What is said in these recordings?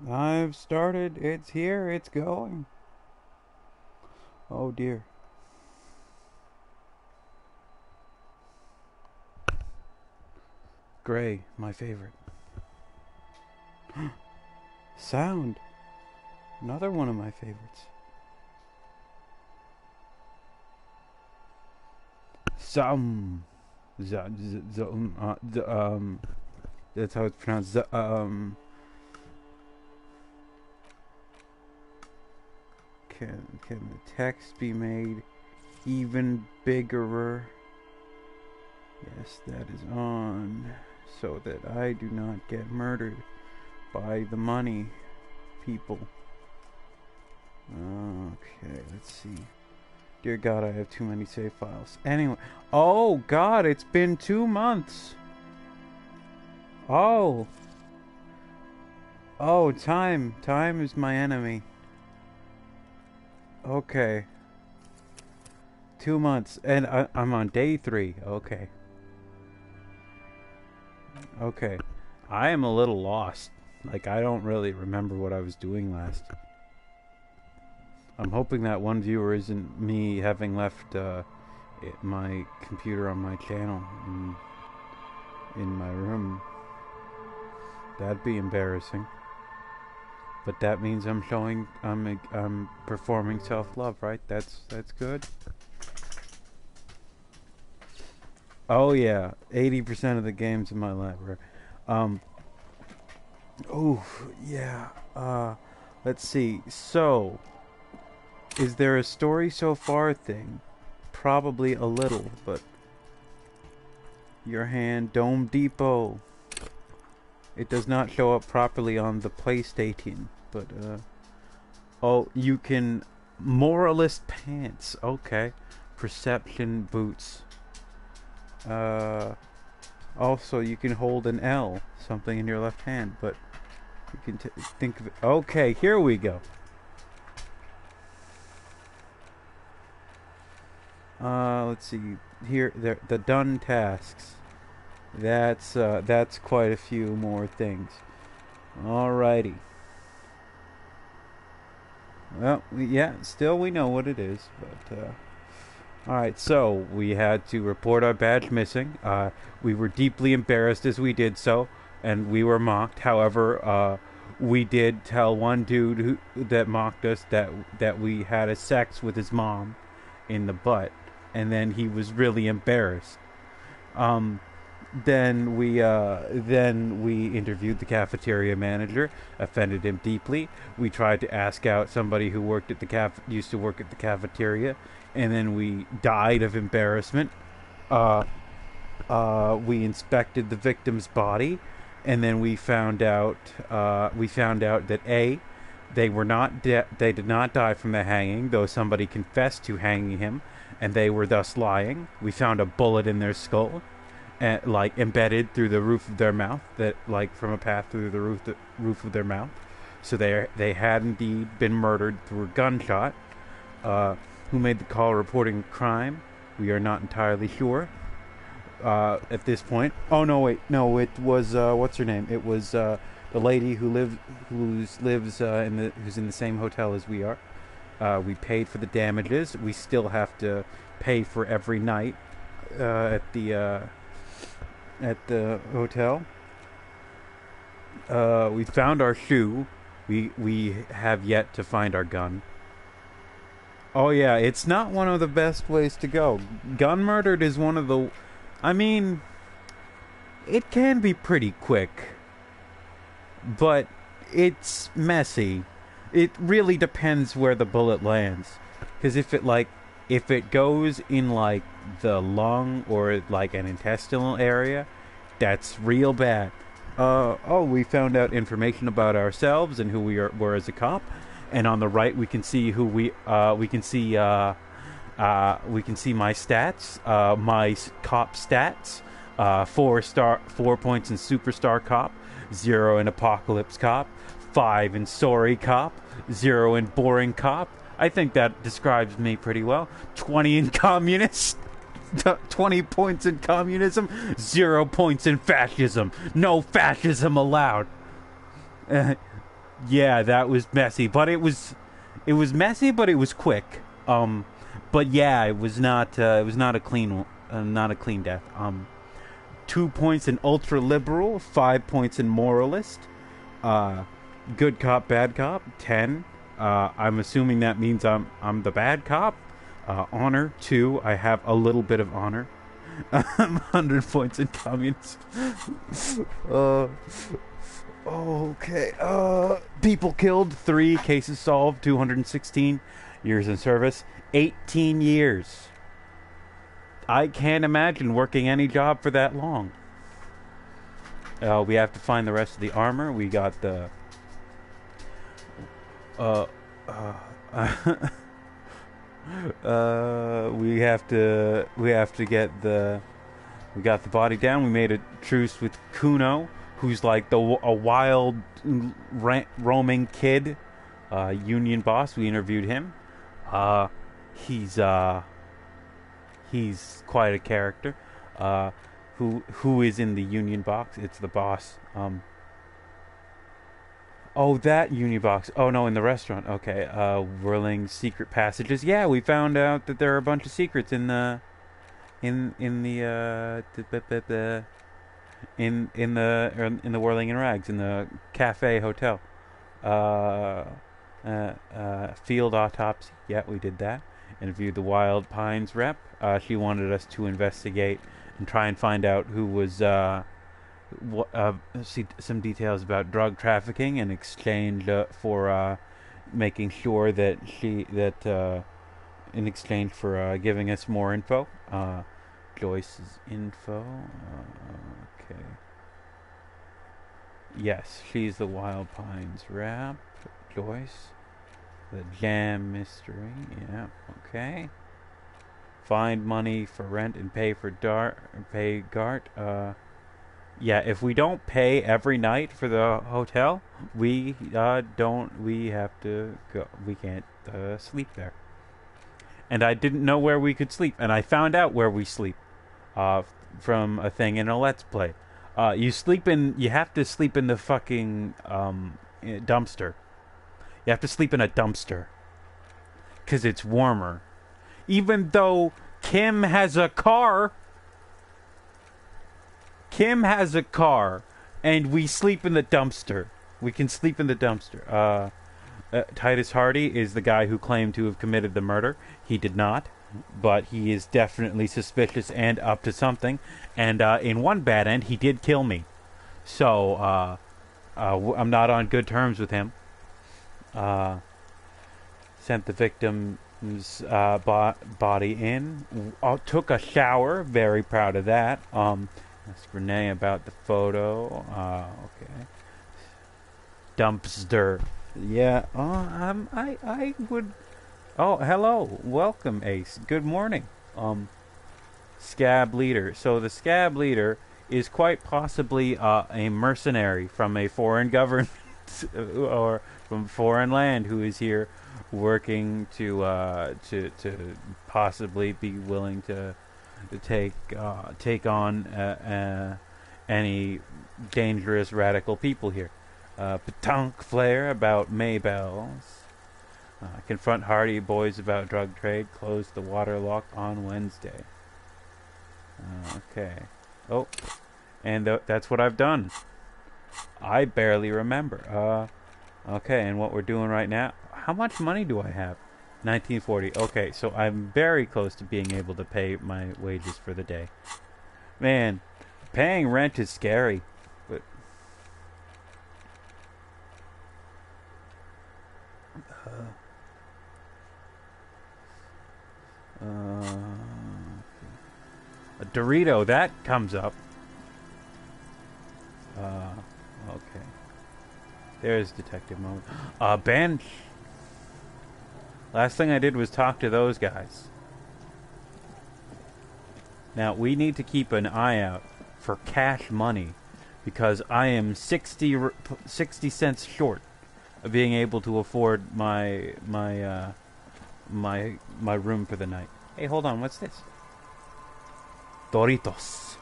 I've started. It's here. It's going. Oh dear. Gray, my favorite. Sound. Another one of my favorites. Some. That's how it's pronounced. Can the text be made even bigger? Yes, that is on, so that I do not get murdered by the money people. Okay, let's see. Dear God, I have too many save files. Anyway, oh God, it's been 2 months. Oh, time is my enemy. Okay, 2 months, and I'm on day 3. Okay, I am a little lost. Like, I don't really remember what I was doing last. I'm hoping that one viewer isn't me having left my computer on my channel in my room. That'd be embarrassing. But that means I'm performing self-love, right? That's good. Oh yeah, 80% of the games in my library. Oh yeah. Let's see. So, is there a story so far thing? Probably a little, but your hand, Dome Depot. It does not show up properly on the PlayStation, but oh, you can moralist pants. Okay, perception boots. Also you can hold an L, something in your left hand, but you can think of it. Okay, here we go. Let's see. Here, the done tasks. That's quite a few more things. Alrighty. Well, yeah, still we know what it is, but alright, so we had to report our badge missing. We were deeply embarrassed as we did so, and we were mocked. However, we did tell one dude that mocked us that we had a sex with his mom in the butt, and then he was really embarrassed. Then we interviewed the cafeteria manager, offended him deeply. We tried to ask out somebody who worked at used to work at the cafeteria, and then we died of embarrassment. We inspected the victim's body, and then we found out that they were not they did not die from the hanging, though somebody confessed to hanging him, and they were thus lying. We found a bullet in their skull, like embedded through the roof of their mouth, that like from a path through the roof of their mouth. So they had indeed been murdered through a gunshot. Who made the call reporting crime? We are not entirely sure at this point. Oh no, wait, no, it was what's her name? It was the lady who's in the same hotel as we are. We paid for the damages. We still have to pay for every night at the hotel. We found our shoe. We have yet to find our gun. Oh yeah, it's not one of the best ways to go. Gun murdered is one of the... I mean, it can be pretty quick, but it's messy. It really depends where the bullet lands. Because if it goes in like the lung or like an intestinal area, that's real bad. We found out information about ourselves and who were as a cop. And on the right, we can see who we can see my stats, my cop stats. 4 points in Superstar Cop, 0 in Apocalypse Cop, 5 in Sorry Cop, 0 in Boring Cop. I think that describes me pretty well. 20 in Communist. 20 points in communism, 0 points in fascism. No fascism allowed. Yeah, that was messy, but it was messy, but it was quick. But yeah, it was not a clean not a clean death. 2 points in ultra liberal, 5 points in moralist. Good cop, bad cop, 10. I'm assuming that means I'm the bad cop. Honor 2. I have a little bit of honor. 100 points in communist. Okay. People killed, 3 cases solved, 216 years in service, 18 years. I can't imagine working any job for that long. We have to find the rest of the armor. We got the we have to get the we got the body down. We made a truce with Kuno, who's like a wild roaming kid, union boss. We interviewed him. He's quite a character. Who is in the union box? It's the boss. Oh, that union box. Oh no, in the restaurant. Okay. Whirling secret passages. Yeah, we found out that there are a bunch of secrets in the in the Whirling in Rags, in the cafe hotel. Field autopsy. Yeah, we did that. Interviewed the Wild Pines rep. She wanted us to investigate and try and find out who was see some details about drug trafficking in exchange for making sure that in exchange for giving us more info. Joyce's info. Okay. Yes, she's the Wild Pines rep. Joyce. The Jam Mystery. Yeah. Okay. Find money for rent and pay for pay Gart. Yeah, if we don't pay every night for the hotel, we have to go. We can't sleep there. And I didn't know where we could sleep, and I found out where we sleep from a thing in a Let's Play. You have to sleep in the fucking dumpster. You have to sleep in a dumpster because it's warmer. Even though Kim has a car. Kim has a car, and we sleep in the dumpster. We can sleep in the dumpster. Titus Hardy is the guy who claimed to have committed the murder. He did not, but he is definitely suspicious and up to something. And in one bad end, he did kill me. So I'm not on good terms with him. Sent the victim's body in. Took a shower. Very proud of that. Asked Renee about the photo. Okay. Dumpster. Yeah. I would. Oh, hello. Welcome, Ace. Good morning. Scab leader. So the scab leader is quite possibly a mercenary from a foreign government or from foreign land who is here working to possibly be willing to take on any dangerous radical people here. Petanque Flair about Maybells. Confront Hardy Boys about drug trade. Close the water lock on Wednesday. Okay. Oh, and that's what I've done. I barely remember. Okay, and what we're doing right now. How much money do I have? 1940. Okay, so I'm very close to being able to pay my wages for the day. Man, paying rent is scary. But a Dorito, that comes up. Okay. There's detective mode. Bench. Last thing I did was talk to those guys. Now, we need to keep an eye out for cash money because I am 60 cents short of being able to afford my room for the night. Hey, hold on. What's this? Doritos.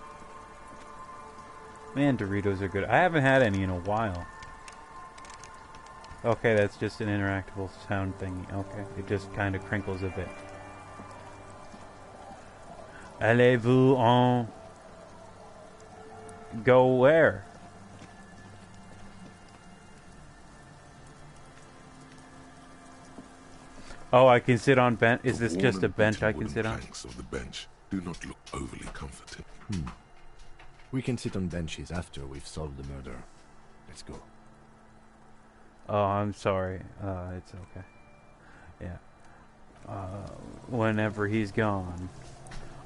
Man, Doritos are good. I haven't had any in a while. Okay, that's just an interactable sound thingy. Okay, it just kind of crinkles a bit. Allez-vous en... Go where? Oh, I can sit on bench. Is this just a bench I can sit on? The planks of the bench do not look overly comforting. We can sit on benches after we've solved the murder. Let's go. Oh, I'm sorry. It's okay. Yeah. Whenever he's gone.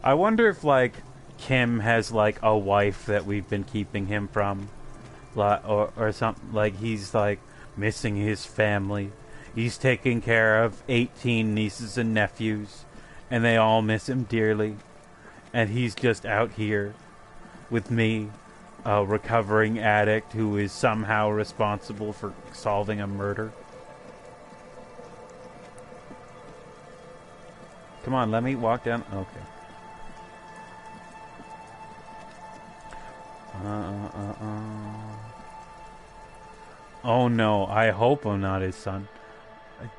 I wonder if, like, Kim has, like, a wife that we've been keeping him from. Or something. Like, he's, like, missing his family. He's taking care of 18 nieces and nephews. And they all miss him dearly. And he's just out here with me, a recovering addict who is somehow responsible for solving a murder. Come on, let me walk down. Okay. Oh no, I hope I'm not his son.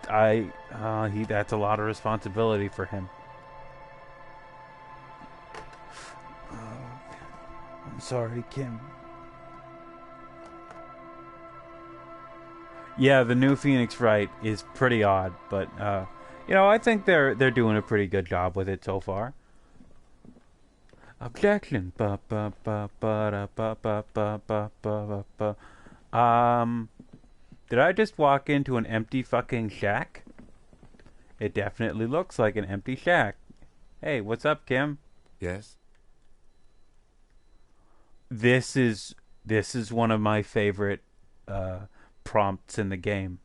That's a lot of responsibility for him. I'm sorry, Kim. Yeah, the new Phoenix Wright is pretty odd, but you know, I think they're doing a pretty good job with it so far. Objection. Did I just walk into an empty fucking shack? It definitely looks like an empty shack. Hey, what's up, Kim? Yes? This is one of my favorite prompts in the game.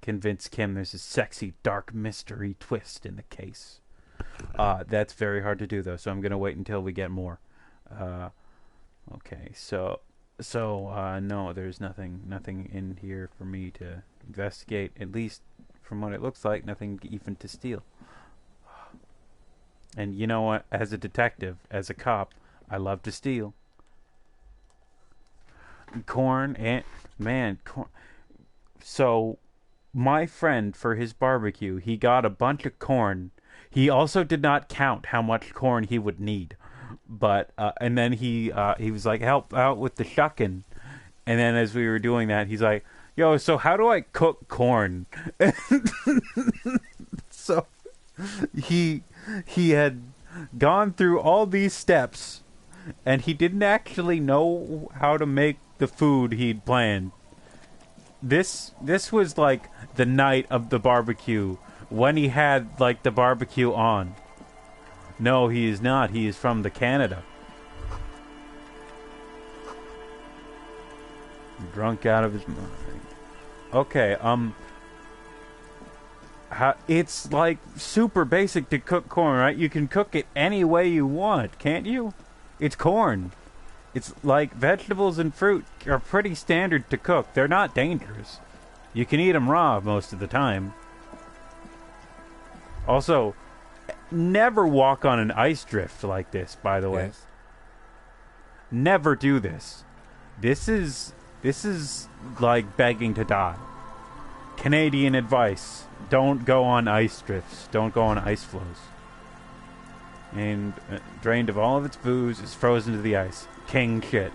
Convince Kim there's a sexy dark mystery twist in the case. That's very hard to do though, so I'm gonna wait until we get more. Okay, so no, there's nothing in here for me to investigate. At least from what it looks like, nothing even to steal. And you know what? As a detective, as a cop, I love to steal. Corn and corn. So, my friend, for his barbecue, he got a bunch of corn. He also did not count how much corn he would need, but and then he was like, "Help out with the shucking." And then as we were doing that, he's like, "Yo, so how do I cook corn?" So he had gone through all these steps, and he didn't actually know how to make the food he'd planned. This was like the night of the barbecue, when he had like the barbecue on. No, he is not. He is from the Canada. Drunk out of his mind. Okay, it's like super basic to cook corn, right? You can cook it any way you want, can't you? It's corn. It's like vegetables and fruit are pretty standard to cook. They're not dangerous. You can eat them raw most of the time. Also, never walk on an ice drift like this, by the way. Yes. Never do this. This is like begging to die. Canadian advice. Don't go on ice drifts. Don't go on ice floes. And drained of all of its booze, is frozen to the ice. King shit.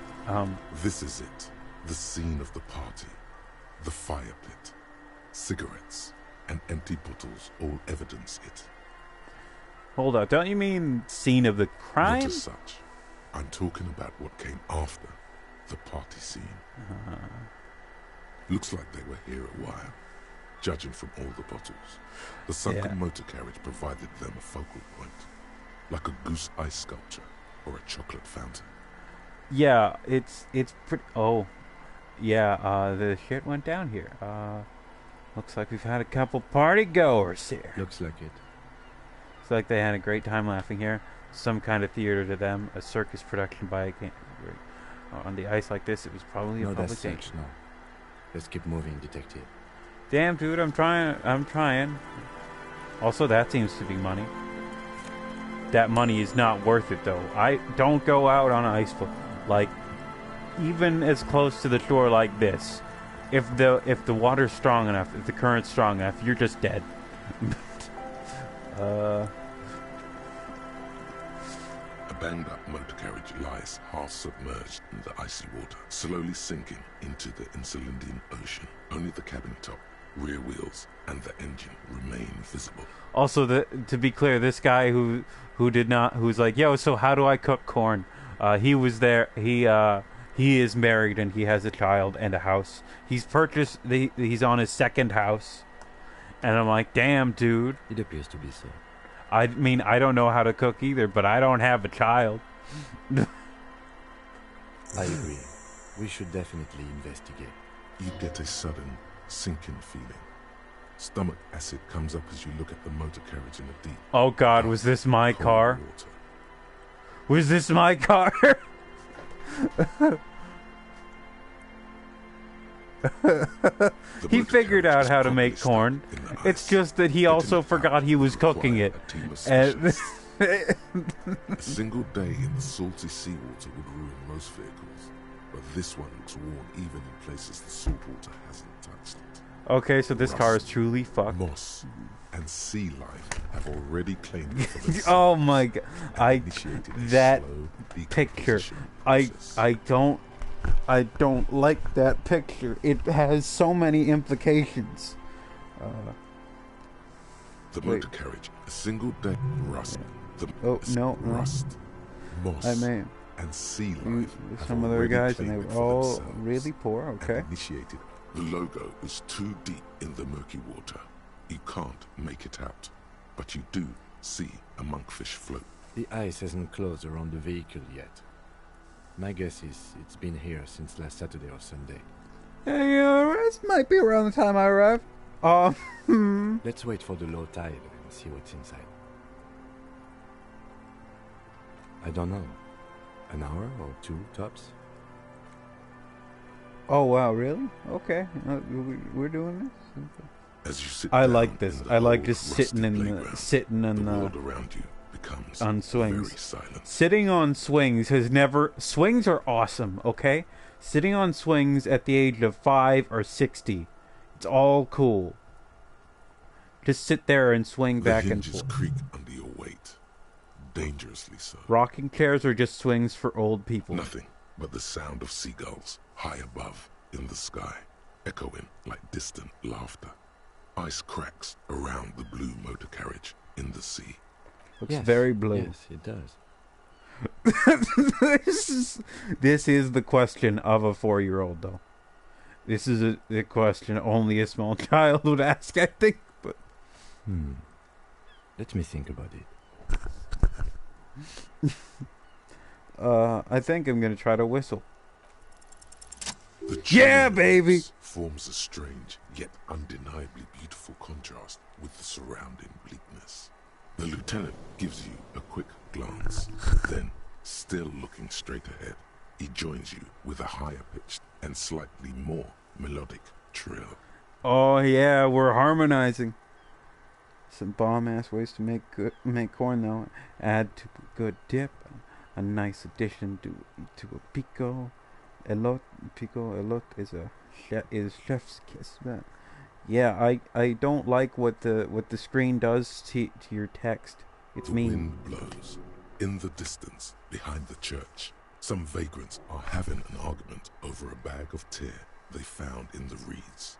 This is it. The scene of the party. The fire pit. Cigarettes and empty bottles all evidence it. Hold up. Don't you mean scene of the crime? Not as such. I'm talking about what came after the party scene. Looks like they were here a while, judging from all the bottles. The sunken motor carriage provided them a focal point, like a goose ice sculpture or a chocolate fountain. Yeah, it's pretty... Oh, yeah, the shit went down here. Looks like we've had a couple party goers here. Looks like it. Looks like they had a great time laughing here. Some kind of theater to them. A circus production by a... on the ice like this, it was probably a public stage. No. Let's keep moving, detective. Damn, dude, I'm trying. Also, that seems to be money. That money is not worth it, though. I don't go out on an ice floe. Like, even as close to the shore like this, if the water's strong enough, if the current's strong enough, you're just dead. A banged-up motor carriage lies half submerged in the icy water, slowly sinking into the Insulindian Ocean. Only the cabin top, rear wheels, and the engine remain visible. Also, to be clear, this guy who's like, yo, so how do I cook corn? He was there. He is married and he has a child and a house. He's purchased. He's on his second house, and I'm like, damn, dude. It appears to be so. I mean, I don't know how to cook either, but I don't have a child. I agree. We should definitely investigate. You get a sudden sinking feeling. Stomach acid comes up as you look at the motor carriage in the deep. Oh God, was this my cold car? water. Was this my car? He figured out how to make corn. It's just that he also forgot he was cooking it. A single day in the salty seawater would ruin most vehicles, but this one looks worn even in places the salt water hasn't touched it. Okay, so this car is truly fucked. Moss and sea life have already claimed it for themselves. Oh my God! That slow picture. decomposition I process. I don't like that picture. It has so many implications. The motor carriage, a single day rust. Rust, moss, and sea life. some other guys, and they were all really poor. Okay. Initiated. The logo is too deep in the murky water. You can't make it out, but you do see a monkfish float. The ice hasn't closed around the vehicle yet. My guess is it's been here since last Saturday or Sunday. Hey, this might be around the time I arrived. Let's wait for the low tide and see what's inside. I don't know. An hour or two, tops? Oh, wow, really? Okay. We're doing this? As you sit I down like this. in the I like old, just rusty sitting in the playground, the world around you becomes on swings. very silent. Sitting on swings has never... Swings are awesome, okay? Sitting on swings at the age of 5 or 60. It's all cool. Just sit there and swing back and hinges forth. creak under your weight. Dangerously so. Rocking chairs are just swings for old people. Nothing but the sound of seagulls high above in the sky, echoing like distant laughter. Ice cracks around the blue motor carriage in the sea. Looks very blue. Yes, it does. This is the question of a 4-year-old, though. This is a question only a small child would ask, I think. But Let me think about it. I think I'm gonna try to whistle. The Yeah, chilliness baby! forms a strange yet undeniably beautiful contrast with the surrounding bleakness. The lieutenant gives you a quick glance, then, still looking straight ahead, he joins you with a higher pitched and slightly more melodic trill. Oh yeah, we're harmonizing. Some bomb-ass ways to make corn, though. Add to a good dip, a nice addition to a pico. Elote is chef's kiss. Yeah, I don't like what the screen does to your text. It's The mean. wind blows. In the distance, behind the church, some vagrants are having an argument over a bag of tear they found in the reeds.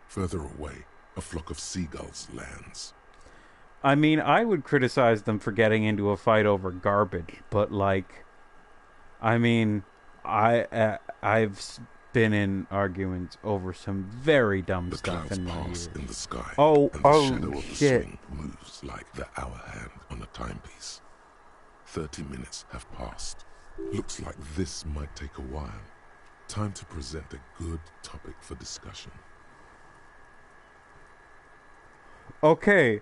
Further away, a flock of seagulls lands. I mean, I would criticize them for getting into a fight over garbage, but like, I mean, I've been in arguments over some very dumb The stuff clouds in my pass years. in the sky, Oh, and the oh, shadow of the shit. swing moves like the hour hand on a timepiece. 30 minutes have passed. Looks like this might take a while. Time to present a good topic for discussion. Okay,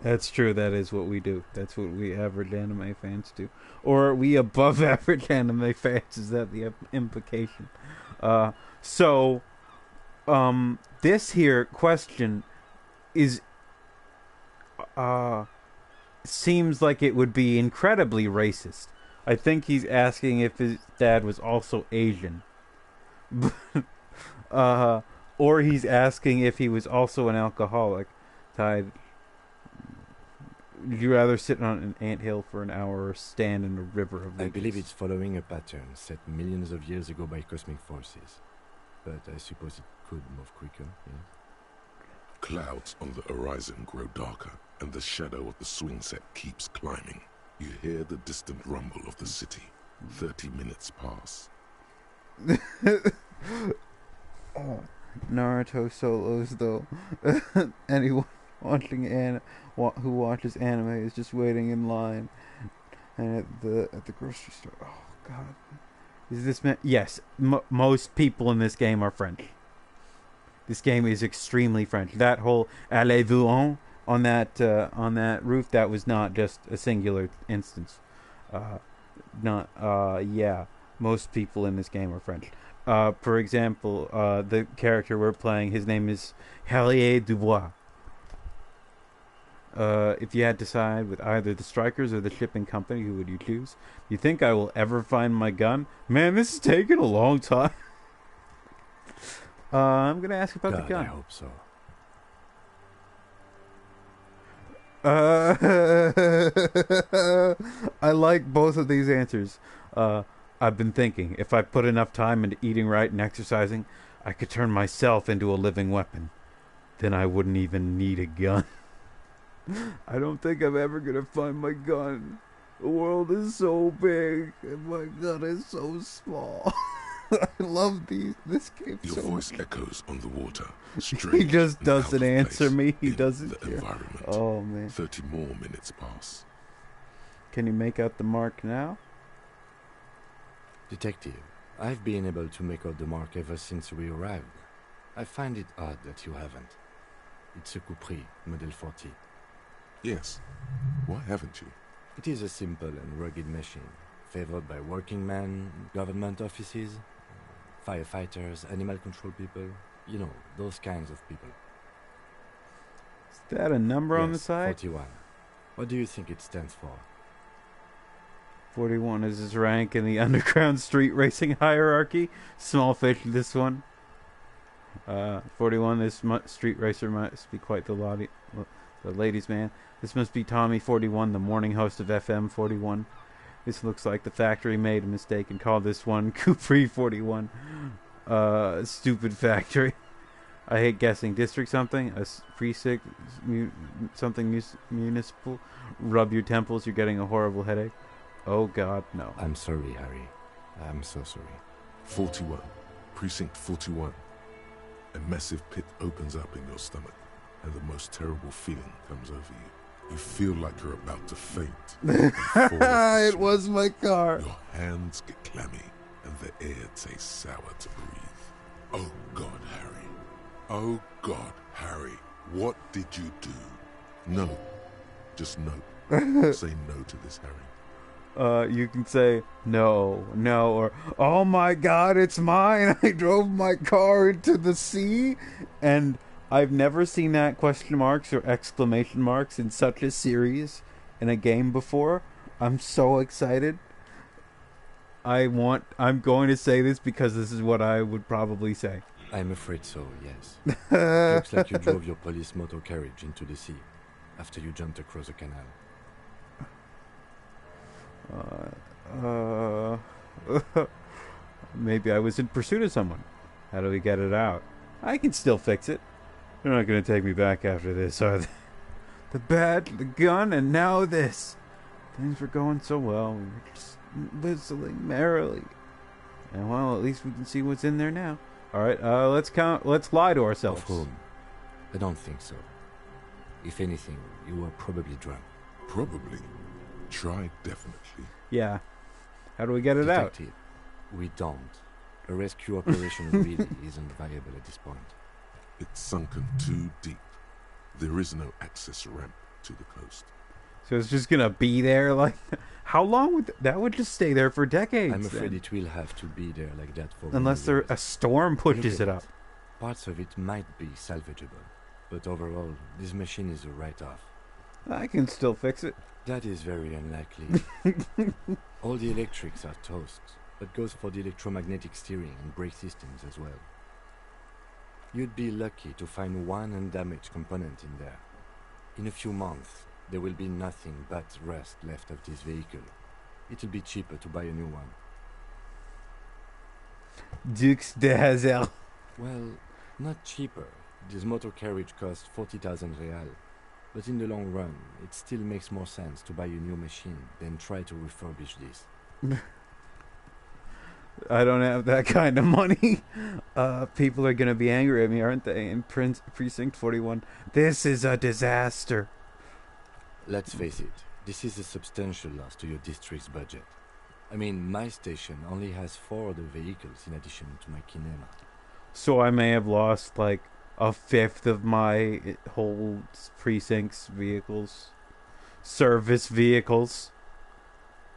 that's true. That is what we do. That's what we average anime fans do. Or are we above average anime fans? Is that the implication? So, this here question is, seems like it would be incredibly racist. I think he's asking if his dad was also Asian. Or he's asking if he was also an alcoholic. Tied. Would you rather sit on an anthill for an hour or stand in a river of I leeches? believe it's following a pattern set millions of years ago by cosmic forces. But I suppose it could move quicker, yes? Clouds on the horizon grow darker, and the shadow of the swing set keeps climbing. You hear the distant rumble of the city. 30 minutes pass. Naruto solos, though. Anyone who watches anime is just waiting in line, and at the grocery store. Oh God, is this man? Yes, most people in this game are French. This game is extremely French. That whole allez-vous on that roof, that was not just a singular instance. Yeah, most people in this game are French. For example, the character we're playing, his name is Harrier Dubois. If you had to decide with either the Strikers or the shipping company, who would you choose? Do you think I will ever find my gun? Man, this is taking a long time. I'm going to ask about the gun. I hope so. I like both of these answers. I've been thinking, if I put enough time into eating right and exercising, I could turn myself into a living weapon. Then I wouldn't even need a gun. I don't think I'm ever going to find my gun. The world is so big, and my gun is so small. I love this game Your so voice much. echoes on the water. He Strange just and doesn't out of answer place me. He in doesn't the care. environment. Oh, man. 30 more minutes pass. Can you make out the mark now? Detective, I've been able to make out the mark ever since we arrived. I find it odd that you haven't. It's a Capri, Model 40. Yes. Why haven't you? It is a simple and rugged machine, favored by working men, government offices, firefighters, animal control people. You know, those kinds of people. Is that a number on the Yes, side? 41. What do you think it stands for? 41 is his rank in the underground street racing hierarchy. Small fish, this one. 41, this street racer must be quite the ladies' man. This must be Tommy 41, the morning host of FM 41. This looks like the factory made a mistake and called this one Capri 41. Stupid factory. I hate guessing. District something? Precinct something municipal? Rub your temples, you're getting a horrible headache. Oh God, no. I'm sorry, Harry. I'm so sorry. 41. Precinct 41. A massive pit opens up in your stomach, and the most terrible feeling comes over you. You feel like you're about to faint. and fall off the It was my car. Your hands get clammy, and the air tastes sour to breathe. Oh God, Harry. Oh God, Harry. What did you do? No. Just no. Say no to this, Harry. You can say no, or oh my God, it's mine. I drove my car into the sea, and I've never seen that question marks or exclamation marks in such a series in a game before. I'm so excited. I'm going to say this because this is what I would probably say. I'm afraid so, yes. Looks like you drove your police motor carriage into the sea after you jumped across a canal. Maybe I was in pursuit of someone. How do we get it out? I can still fix it. They're not going to take me back after this, are they? The bat, the gun, and now this. Things were going so well. We were just whistling merrily. And well, at least we can see what's in there now. All right, let's lie to ourselves. Of whom? I don't think so. If anything, you were probably drunk. Probably. Try definitely. Yeah. How do we get it Detective, we don't. A rescue operation really isn't viable at this point. It's sunken too deep. There is no access ramp to the coast. out? So it's just gonna be there like. How long would that would just stay there for decades? I'm afraid then. it will have to be there like that for Unless many a years. storm pushes Look it at up. Parts of it might be salvageable, but overall, this machine is a write-off. I can still fix it. That is very unlikely. All the electrics are toast. but goes for the electromagnetic steering and brake systems as well. You'd be lucky to find one undamaged component in there. In a few months, there will be nothing but rust left of this vehicle. It'll be cheaper to buy a new one. Dukes de Hazel. Well, not cheaper. This motor carriage costs 40,000 real. But in the long run, it still makes more sense to buy a new machine than try to refurbish this. I don't have that kind of money. People are gonna be angry at me, aren't they? In Precinct 41. This is a disaster. Let's face it, this is a substantial loss to your district's budget. I mean, my station only has 4 other vehicles in addition to my kinema. So I may have lost like a fifth of my whole precinct's vehicles. Service vehicles.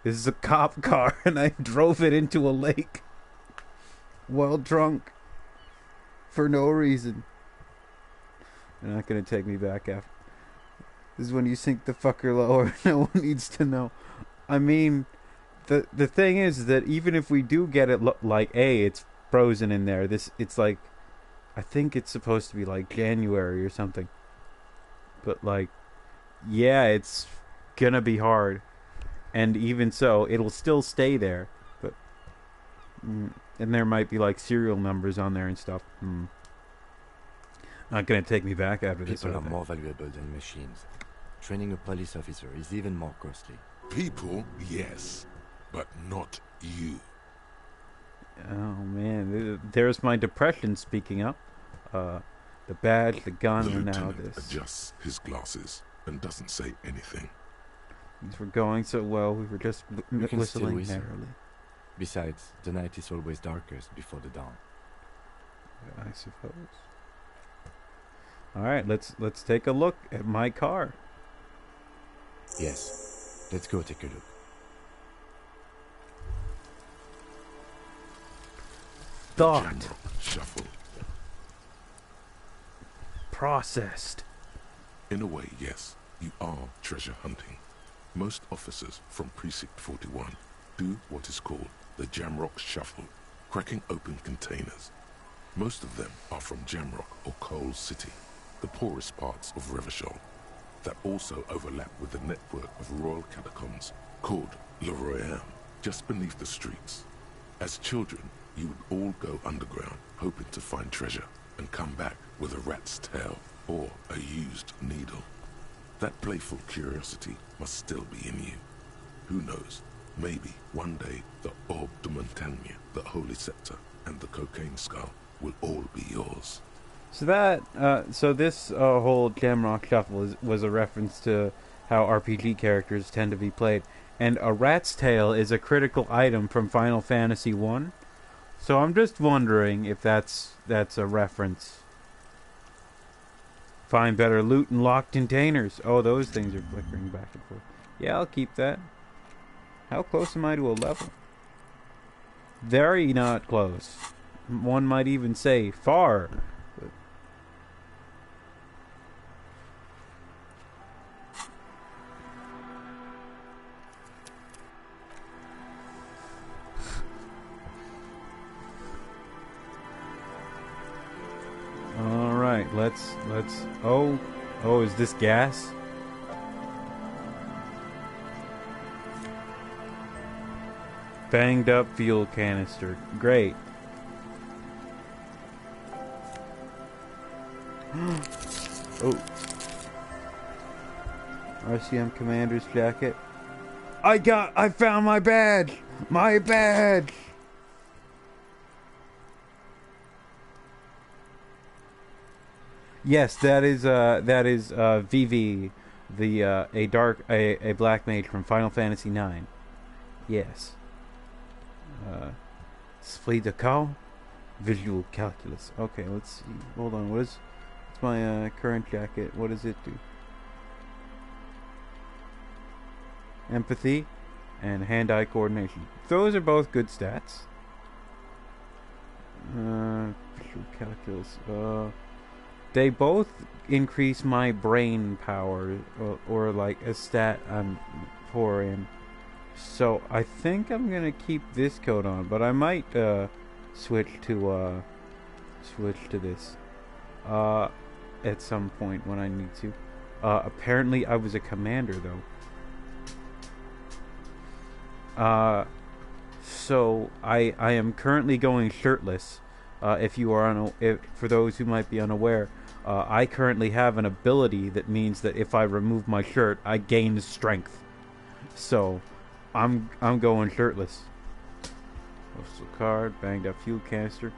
This is a cop car and I drove it into a lake. While drunk. For no reason. They're not gonna take me back after. This is when you sink the fucker lower. No one needs to know. I mean, the thing is that even if we do get it, it's frozen in there. It's like, I think it's supposed to be like January or something. But like, yeah, it's gonna be hard. And even so, it'll still stay there. But and there might be like serial numbers on there and stuff. Not gonna take me back after this. People are more valuable than machines. Training a police officer is even more costly. People, yes, but not you. Oh man, there's my depression speaking up. The badge, the gun, The and now lieutenant this. adjusts his glasses and doesn't say anything. Things were going so well, we were just You can still whistling whistle. merrily. Besides, the night is always darkest before the dawn. I suppose. All right, let's take a look at my car. Yes, let's go take a look. Thought Jamrock shuffle. processed. In a way, yes, you are treasure hunting. Most officers from Precinct 41 do what is called the Jamrock Shuffle, cracking open containers. Most of them are from Jamrock or Coal City, the poorest parts of Revachol, that also overlap with the network of royal catacombs called Le Royaume, just beneath the streets. As children, you would all go underground, hoping to find treasure, and come back with a rat's tail or a used needle. That playful curiosity must still be in you. Who knows? Maybe one day the Orbe de Montagne, the Holy Scepter, and the Cocaine Skull will all be yours. So this whole Jamrock Shuffle was a reference to how RPG characters tend to be played, and a rat's tail is a critical item from Final Fantasy 1. So I'm just wondering if that's a reference. Find better loot in locked containers. Oh, those things are flickering back and forth. Yeah, I'll keep that. How close am I to a level? Very not close. One might even say far. All right, let's. Oh, is this gas? Banged up fuel canister. Great. Oh. RCM commander's jacket. I found my badge! My badge! Yes, that is VV, a black mage from Final Fantasy 9. Yes. Esprit de Call, visual calculus. Okay, let's see. Hold on. What's my current jacket? What does it do? Empathy and hand-eye coordination. Those are both good stats. Visual calculus. They both increase my brain power, or like a stat I'm poor in. So I think I'm gonna keep this coat on, but I might switch to this at some point when I need to. Apparently I was a commander though. So I am currently going shirtless. If you are for those who might be unaware, I currently have an ability that means that if I remove my shirt, I gain strength. So I'm going shirtless. Postal card, banged up fuel canister.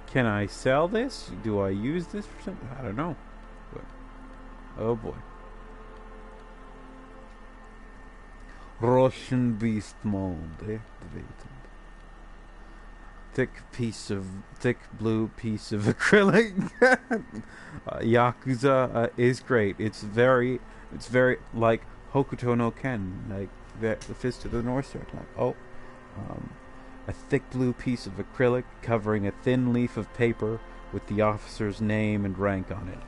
Can I sell this? Do I use this for something? I don't know. But, oh boy. Russian beast mold activated. Thick blue piece of acrylic. Yakuza is great. It's very like Hokuto no Ken, like the Fist of the North Star. Like, a thick blue piece of acrylic covering a thin leaf of paper with the officer's name and rank on it.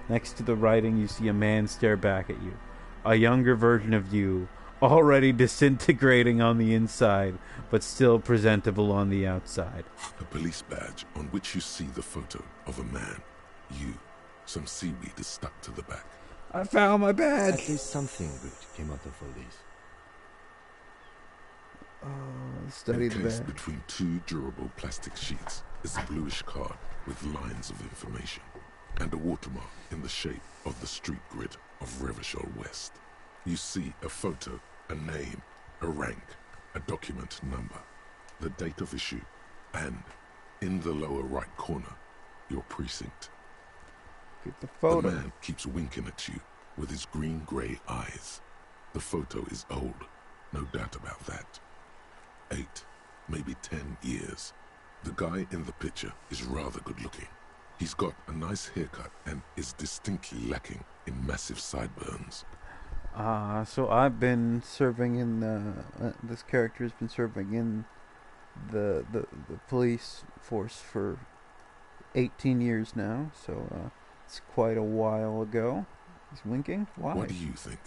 Next to the writing, you see a man stare back at you. A younger version of you, already disintegrating on the inside, but still presentable on the outside. A police badge on which you see the photo of a man. You. Some seaweed is stuck to the back. I found my badge! At least something good came out of all this. Study the Encased badge. between two durable plastic sheets is a bluish card with lines of information and a watermark in the shape of the street grid of Revachol West. You see a photo, a name, a rank, a document number, the date of issue, and, in the lower right corner, your precinct. Get the photo. The man keeps winking at you with his green-grey eyes. The photo is old, no doubt about that. 8, maybe 10 years. The guy in the picture is rather good-looking. He's got a nice haircut and is distinctly lacking in massive sideburns. So I've been serving in this character has been serving in the police force for 18 years now, so it's quite a while ago. He's winking? Why? What do you think?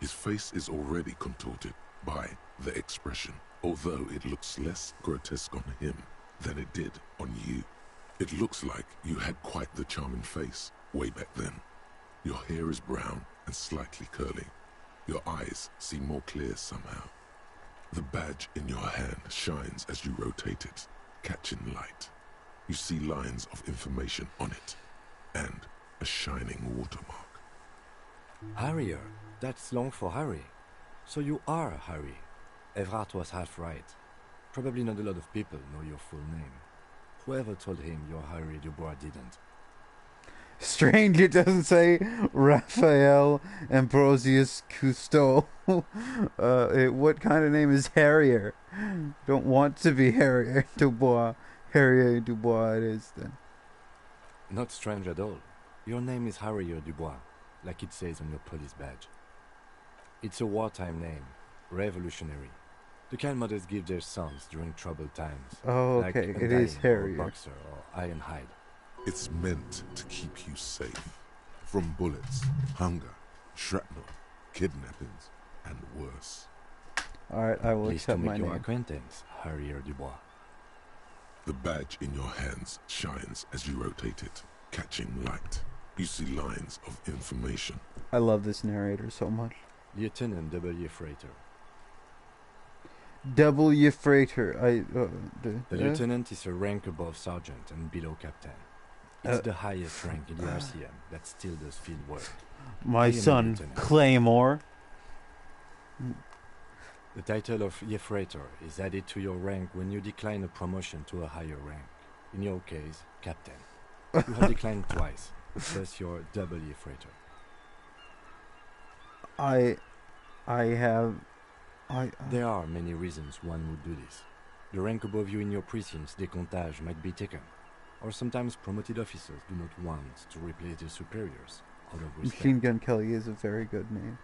His face is already contorted by the expression, although it looks less grotesque on him than it did on you. It looks like you had quite the charming face way back then. Your hair is brown and slightly curly. Your eyes seem more clear somehow. The badge in your hand shines as you rotate it, catching light. You see lines of information on it, and a shining watermark. Harrier. That's long for Harry. So you are Harry. Evrard was half right. Probably not a lot of people know your full name. Whoever told him you're Harry Dubois didn't. Strange it doesn't say Raphael Ambrosius Cousteau. What kind of name is Harrier? Don't want to be Harrier Dubois. Harrier Dubois it is then. Not strange at all. Your name is Harrier Dubois, like it says on your police badge. It's a wartime name, revolutionary. The kind mothers give their sons during troubled times. Oh, like okay. It Undying is Harrier. Or Boxer or Ironhide. It's meant to keep you safe from bullets, hunger, shrapnel, kidnappings, and worse. Alright, I will Pleased to accept my make your name. acquaintance, Harrier Dubois. The badge in your hands shines as you rotate it, catching light. You see lines of information. I love this narrator so much. Lieutenant W. Freighter. W. Freighter. The lieutenant is a rank above sergeant and below captain. It's the highest rank in the Elysium that still does field work. My I am a son, lieutenant. Claymore. The title of Yefreighter is added to your rank when you decline a promotion to a higher rank. In your case, captain. You have declined twice, thus you're double Yefreighter. There are many reasons one would do this. The rank above you in your precinct's décomptage might be taken, or sometimes promoted officers do not want to replace their superiors out of respect. Machine Gun Kelly is a very good name.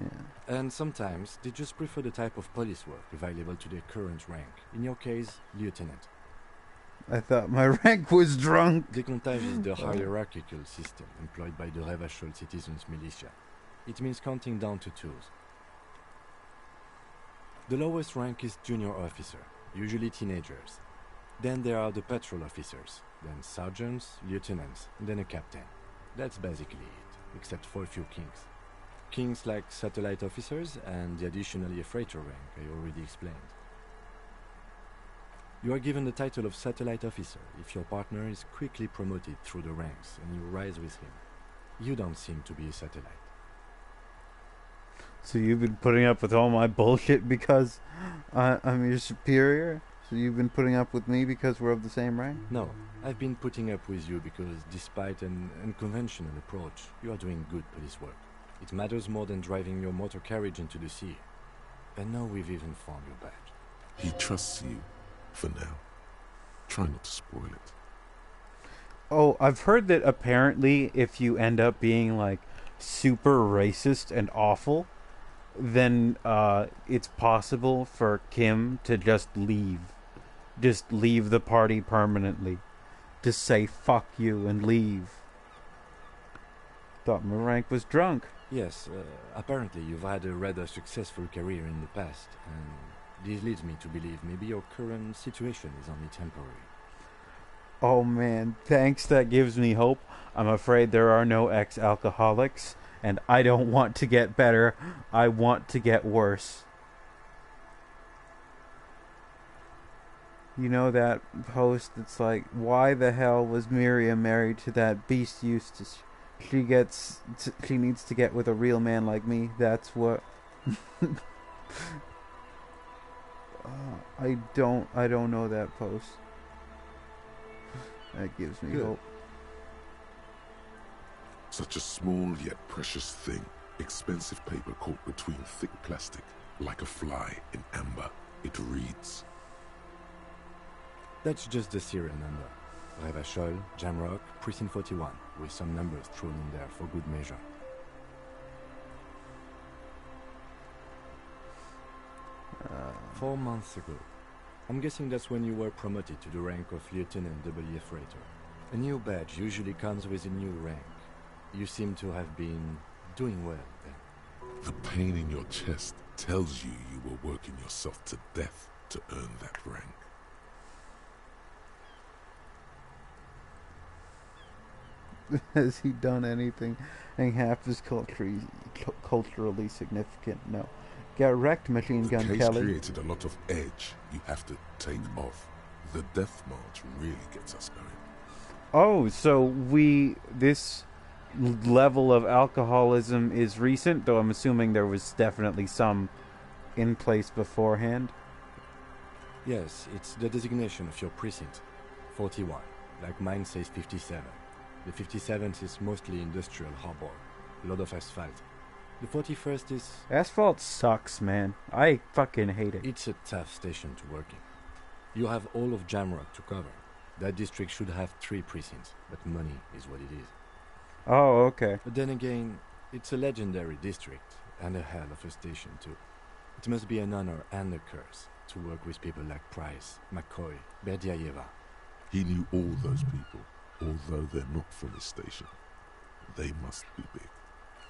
Yeah. And sometimes they just prefer the type of police work available to their current rank. In your case, lieutenant. I thought my rank was drunk. Décomptage is the hierarchical system employed by the Revachol citizens militia. It means counting down to twos. The lowest rank is junior officer, usually teenagers. Then there are the patrol officers, then sergeants, lieutenants, and then a captain. That's basically it, except for a few kings. Kings like satellite officers and the additionally a freighter rank I already explained. You are given the title of satellite officer if your partner is quickly promoted through the ranks and you rise with him. You don't seem to be a satellite. So you've been putting up with all my bullshit because I'm your superior? So you've been putting up with me because we're of the same rank? No, I've been putting up with you because despite an unconventional approach, you are doing good police work. It matters more than driving your motor carriage into the sea. And now we've even found your badge. He trusts you, for now. Try not to spoil it. Oh, I've heard that apparently if you end up being like super racist and awful, then it's possible for Kim to just leave. Just leave the party permanently. Just say fuck you and leave. Thought my rank was drunk. Yes, apparently you've had a rather successful career in the past, and this leads me to believe maybe your current situation is only temporary. Oh man, thanks, that gives me hope. I'm afraid there are no ex-alcoholics, and I don't want to get better, I want to get worse. You know that post that's like, why the hell was Miriam married to that beast Eustace? She needs to get with a real man like me. That's what. I don't know that post. That gives me hope. Such a small yet precious thing. Expensive paper caught between thick plastic, like a fly in amber. It reads. That's just the serial number. Revachol, Jamrock, Precinct 41, with some numbers thrown in there for good measure. 4 months ago. I'm guessing that's when you were promoted to the rank of Lieutenant W. Freighter. A new badge usually comes with a new rank. You seem to have been doing well then. The pain in your chest tells you you were working yourself to death to earn that rank. Has he done anything half as culturally significant? No. Get wrecked, Machine Gun Kelly. The case Kelly. created a lot of edge you have to take off. The death march really gets us going. Oh, so this level of alcoholism is recent, though I'm assuming there was definitely some in place beforehand. Yes, it's the designation of your precinct. 41, like mine says 57. The 57th is mostly industrial harbor, a lot of asphalt. The 41st is... Asphalt sucks, man. I fucking hate it. It's a tough station to work in. You have all of Jamrock to cover. That district should have 3 precincts, but money is what it is. Oh, okay. But then again, it's a legendary district, and a hell of a station too. It must be an honor and a curse to work with people like Price, McCoy, Berdiaeva. He knew all those people, although they're not from his station. They must be big.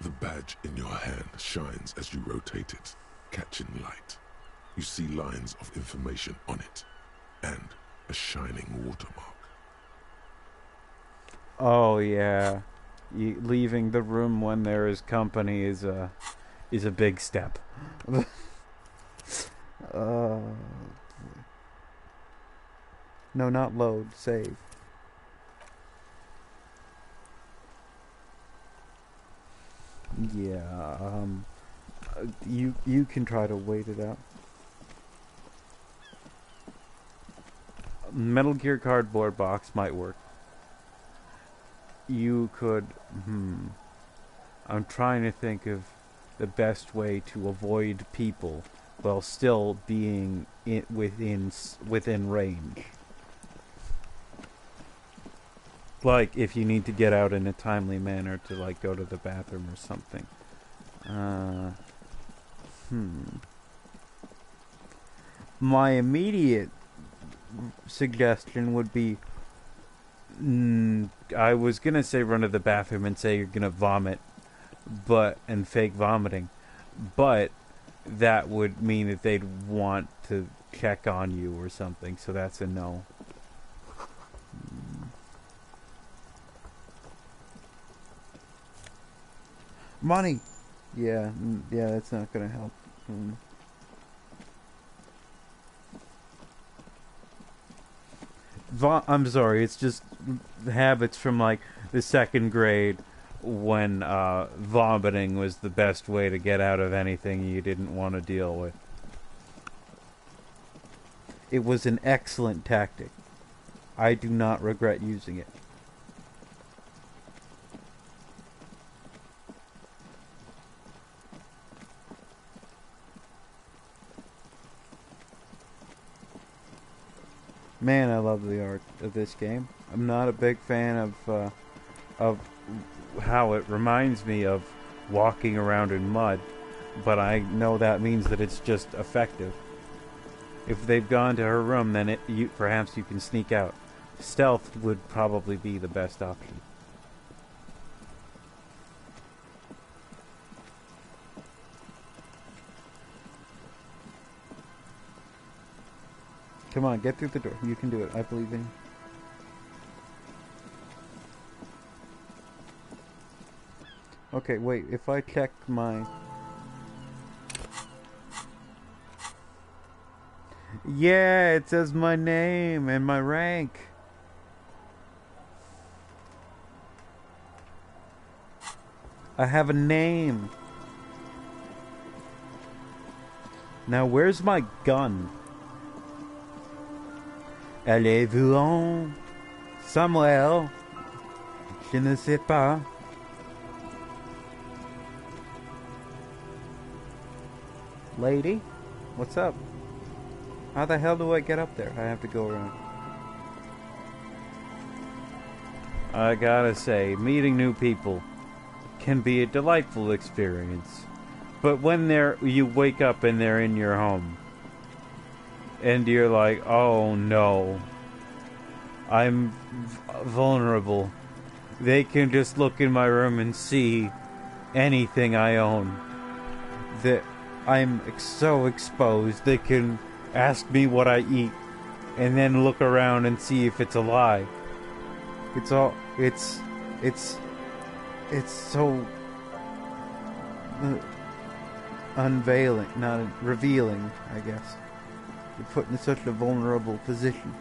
The badge in your hand shines as you rotate it, catching light. You see lines of information on it, and a shining watermark. Oh, yeah. Leaving the room when there is company is a big step. No, not load. Save. Yeah. You can try to wait it out. Metal Gear cardboard box might work. You could. I'm trying to think of the best way to avoid people while still being within range. Like if you need to get out in a timely manner to like go to the bathroom or something. My immediate suggestion would be, I was gonna say run to the bathroom and say you're gonna vomit, and fake vomiting, but that would mean that they'd want to check on you or something, so that's a no. Money! Yeah, that's not gonna help. I'm sorry, it's just habits from like the second grade when vomiting was the best way to get out of anything you didn't want to deal with. It was an excellent tactic. I do not regret using it. Man, I love the art of this game. I'm not a big fan of how it reminds me of walking around in mud, but I know that means that it's just effective. If they've gone to her room, then perhaps you can sneak out. Stealth would probably be the best option. Come on, get through the door. You can do it. I believe in you. Okay, wait. If I check my... Yeah, it says my name and my rank. I have a name. Now, where's my gun? Allez-vous en Samuel? Je ne sais pas. Lady? What's up? How the hell do I get up there? I have to go around. I gotta say, meeting new people can be a delightful experience. But when you wake up and they're in your home, and you're like, oh no, I'm vulnerable. They can just look in my room and see anything I own. That I'm so exposed. They can ask me what I eat, and then look around and see if it's a lie. It's so unveiling, not revealing, I guess. You're put in such a vulnerable position.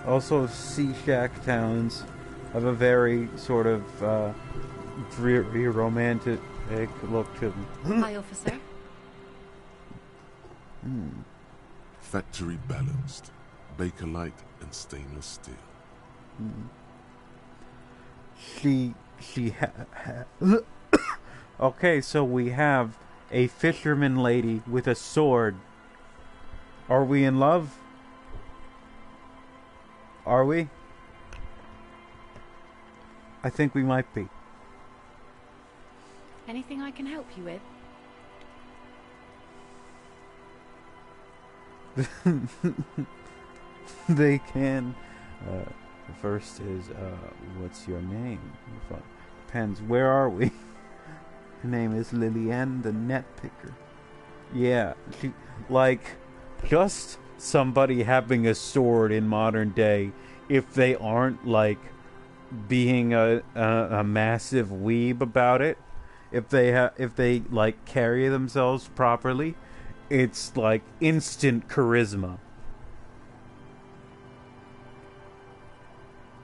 Also, sea shack towns have a very sort of dreary, romantic look to them. Hi, officer. Factory balanced, Bakelite and stainless steel. Okay, so we have a fisherman lady with a sword. Are we in love? Are we? I think we might be. Anything I can help you with? They can. The first is, what's your name? Depends. Where are we? Her name is Lillian the Net Picker. Yeah, just somebody having a sword in modern day, if they aren't, being a massive weeb about it, if they carry themselves properly, it's instant charisma.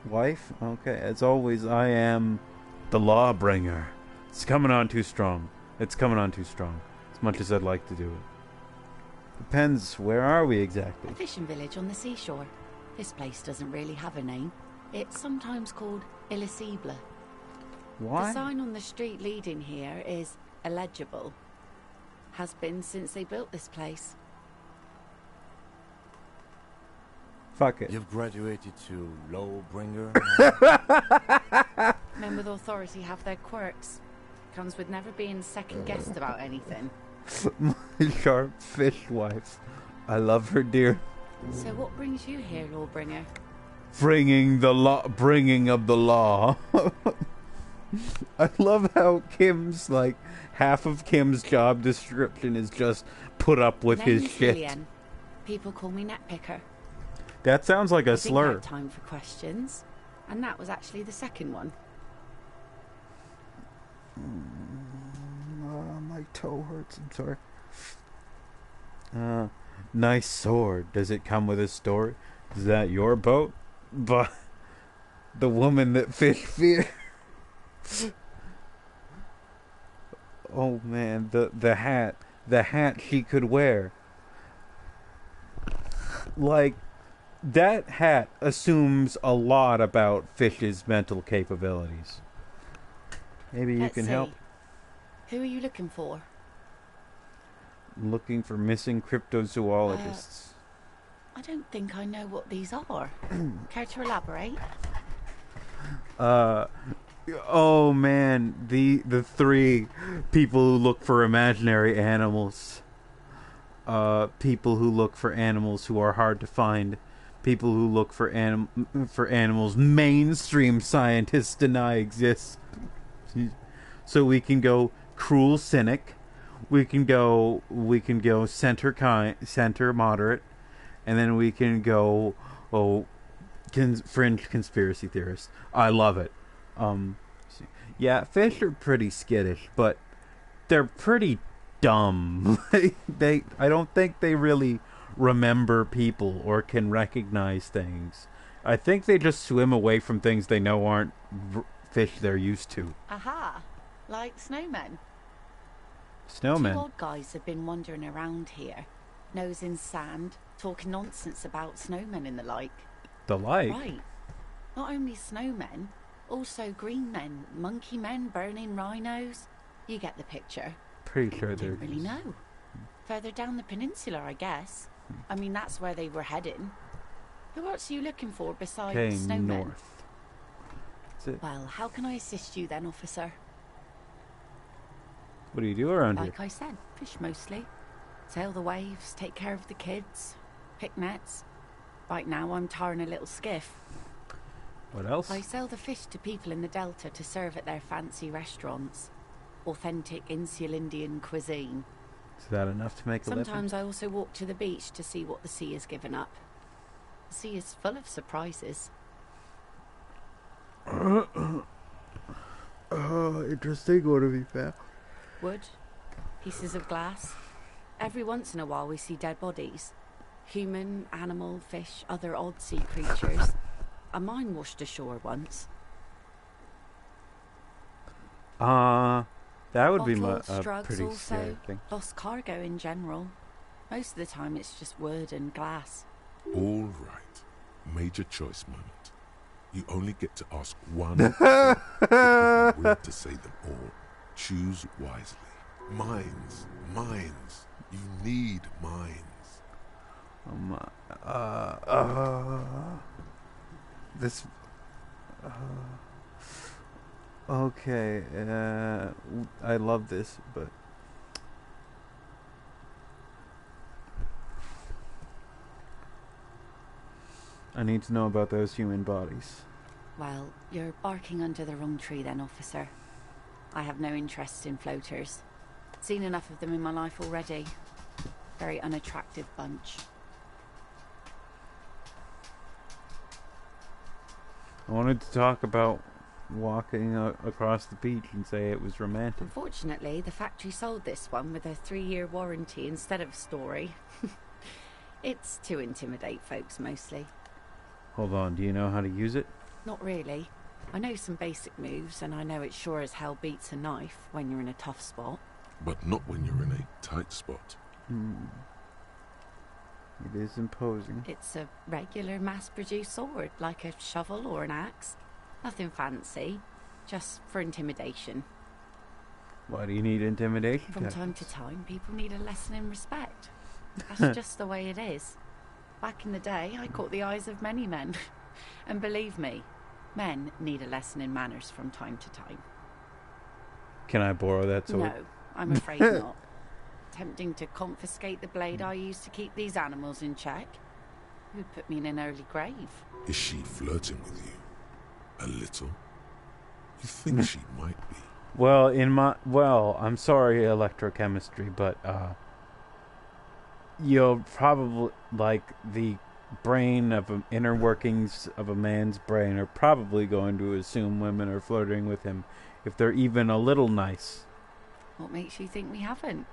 Wife? Okay, as always, I am the lawbringer. It's coming on too strong. As much as I'd like to do it. Depends, where are we exactly? A fishing village on the seashore. This place doesn't really have a name. It's sometimes called Elysium. Why? The sign on the street leading here is illegible. Has been since they built this place. Fuck it. You've graduated to Lawbringer. Men with authority have their quirks. Comes with never being second guessed about anything. My sharp fish wife. I love her dear. So what brings you here, Lawbringer? Bringing of the law. I love how Kim's, like, half of Kim's job description is just put up with his Name's shit. Lillian. People call me Netpicker. That sounds like a I slur. didn't have time for questions, and that was actually the second one. My toe hurts. I'm sorry. Nice sword. Does it come with a story? Is that your boat? But the woman that fish fear. Oh man, the hat she could wear. Like, that hat assumes a lot about Fish's mental capabilities. Maybe you Let's can see. help. Who are you looking for? I'm looking for missing cryptozoologists. I don't think I know what these are. Care to elaborate? Oh man, the three people who look for imaginary animals. People who look for animals who are hard to find. People who look for animals mainstream scientists deny exist. So we can go cruel cynic, we can go center moderate, and then we can go fringe conspiracy theorist. I love it. Yeah, fish are pretty skittish, but they're pretty dumb. I don't think they really remember people or can recognize things. I think they just swim away from things they know aren't fish they're used to. Aha! Like snowmen. Snowmen. Two odd guys have been wandering around here, nose in sand, talking nonsense about snowmen and the like. The like? Right. Not only snowmen, also green men, monkey men, burning rhinos. You get the picture. Pretty sure they're... Don't really know. Further down the peninsula, I guess. I mean, that's where they were heading. Who else are you looking for besides Okay, snowmen? north. That's it. Well, how can I assist you then, officer? What do you do around Like here? I said, fish mostly. Sail the waves, take care of the kids, pick nets. Right now I'm tarring a little skiff. What else? I sell the fish to people in the Delta to serve at their fancy restaurants. Authentic insular Indian cuisine. Is that enough to make a living? Sometimes I also walk to the beach to see what the sea has given up. The sea is full of surprises. Interesting. What have you found? Wood, pieces of glass. Every once in a while we see dead bodies. Human, animal, fish, other odd sea creatures. A mine washed ashore once. That would be Bottles, a drugs pretty also. scary thing. Lost cargo in general. Most of the time it's just wood and glass. All right. Major choice moment. You only get to ask one question. If you're willing to say them all, choose wisely. Mines. Mines. You need mines. This. Okay. I love this, but. I need to know about those human bodies. Well, you're barking under the wrong tree then, officer. I have no interest in floaters. Seen enough of them in my life already. Very unattractive bunch. I wanted to talk about walking across the beach and say it was romantic. Unfortunately, the factory sold this one with a 3-year warranty instead of a story. It's to intimidate folks mostly. Hold on, do you know how to use it? Not really. I know some basic moves, and I know it sure as hell beats a knife when you're in a tough spot. But not when you're in a tight spot. It is imposing. It's a regular mass-produced sword, like a shovel or an axe. Nothing fancy, just for intimidation. Why do you need intimidation? From time to time, people need a lesson in respect. That's just the way it is. Back in the day, I caught the eyes of many men. And believe me, men need a lesson in manners from time to time. Can I borrow that sword? No, I'm afraid not. Tempting to confiscate the blade I used to keep these animals in check. It would put me in an early grave. Is she flirting with you? A little? You think she might be? Well, I'm sorry, electrochemistry, but, you're probably, like, the brain of inner workings of a man's brain are probably going to assume women are flirting with him if they're even a little nice. What makes you think we haven't?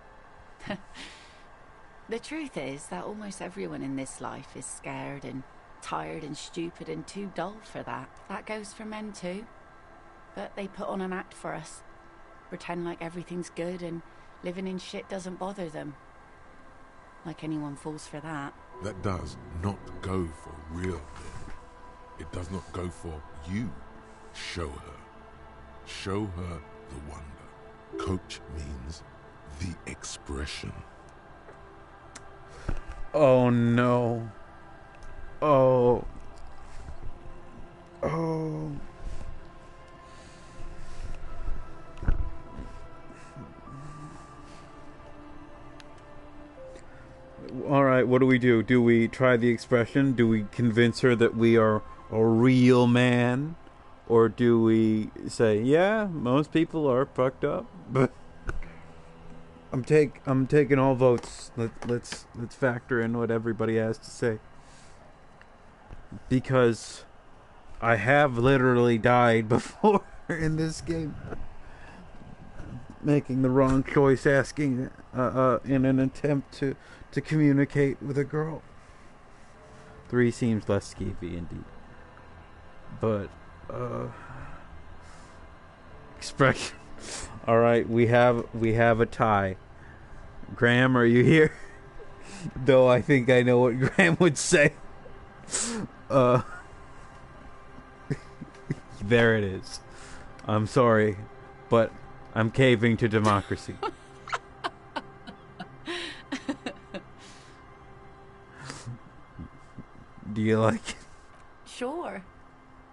The truth is that almost everyone in this life is scared and tired and stupid and too dull for that. That goes for men too. But they put on an act for us. Pretend like everything's good and living in shit doesn't bother them. Like anyone falls for that. That does not go for real men. It does not go for you. Show her. Show her the wonder. Coach means the expression. Oh no. Oh. Oh. Alright, what do we do? Do we try the expression? Do we convince her that we are a real man? Or do we say, yeah, most people are fucked up, but I'm taking all votes. Let's factor in what everybody has to say. Because I have literally died before in this game. Making the wrong choice, asking in an attempt to communicate with a girl. 3 seems less skeevy indeed. But expression. All right, we have a tie. Graham, are you here? Though I think I know what Graham would say. There it is. I'm sorry, but I'm caving to democracy. Do you like it? Sure.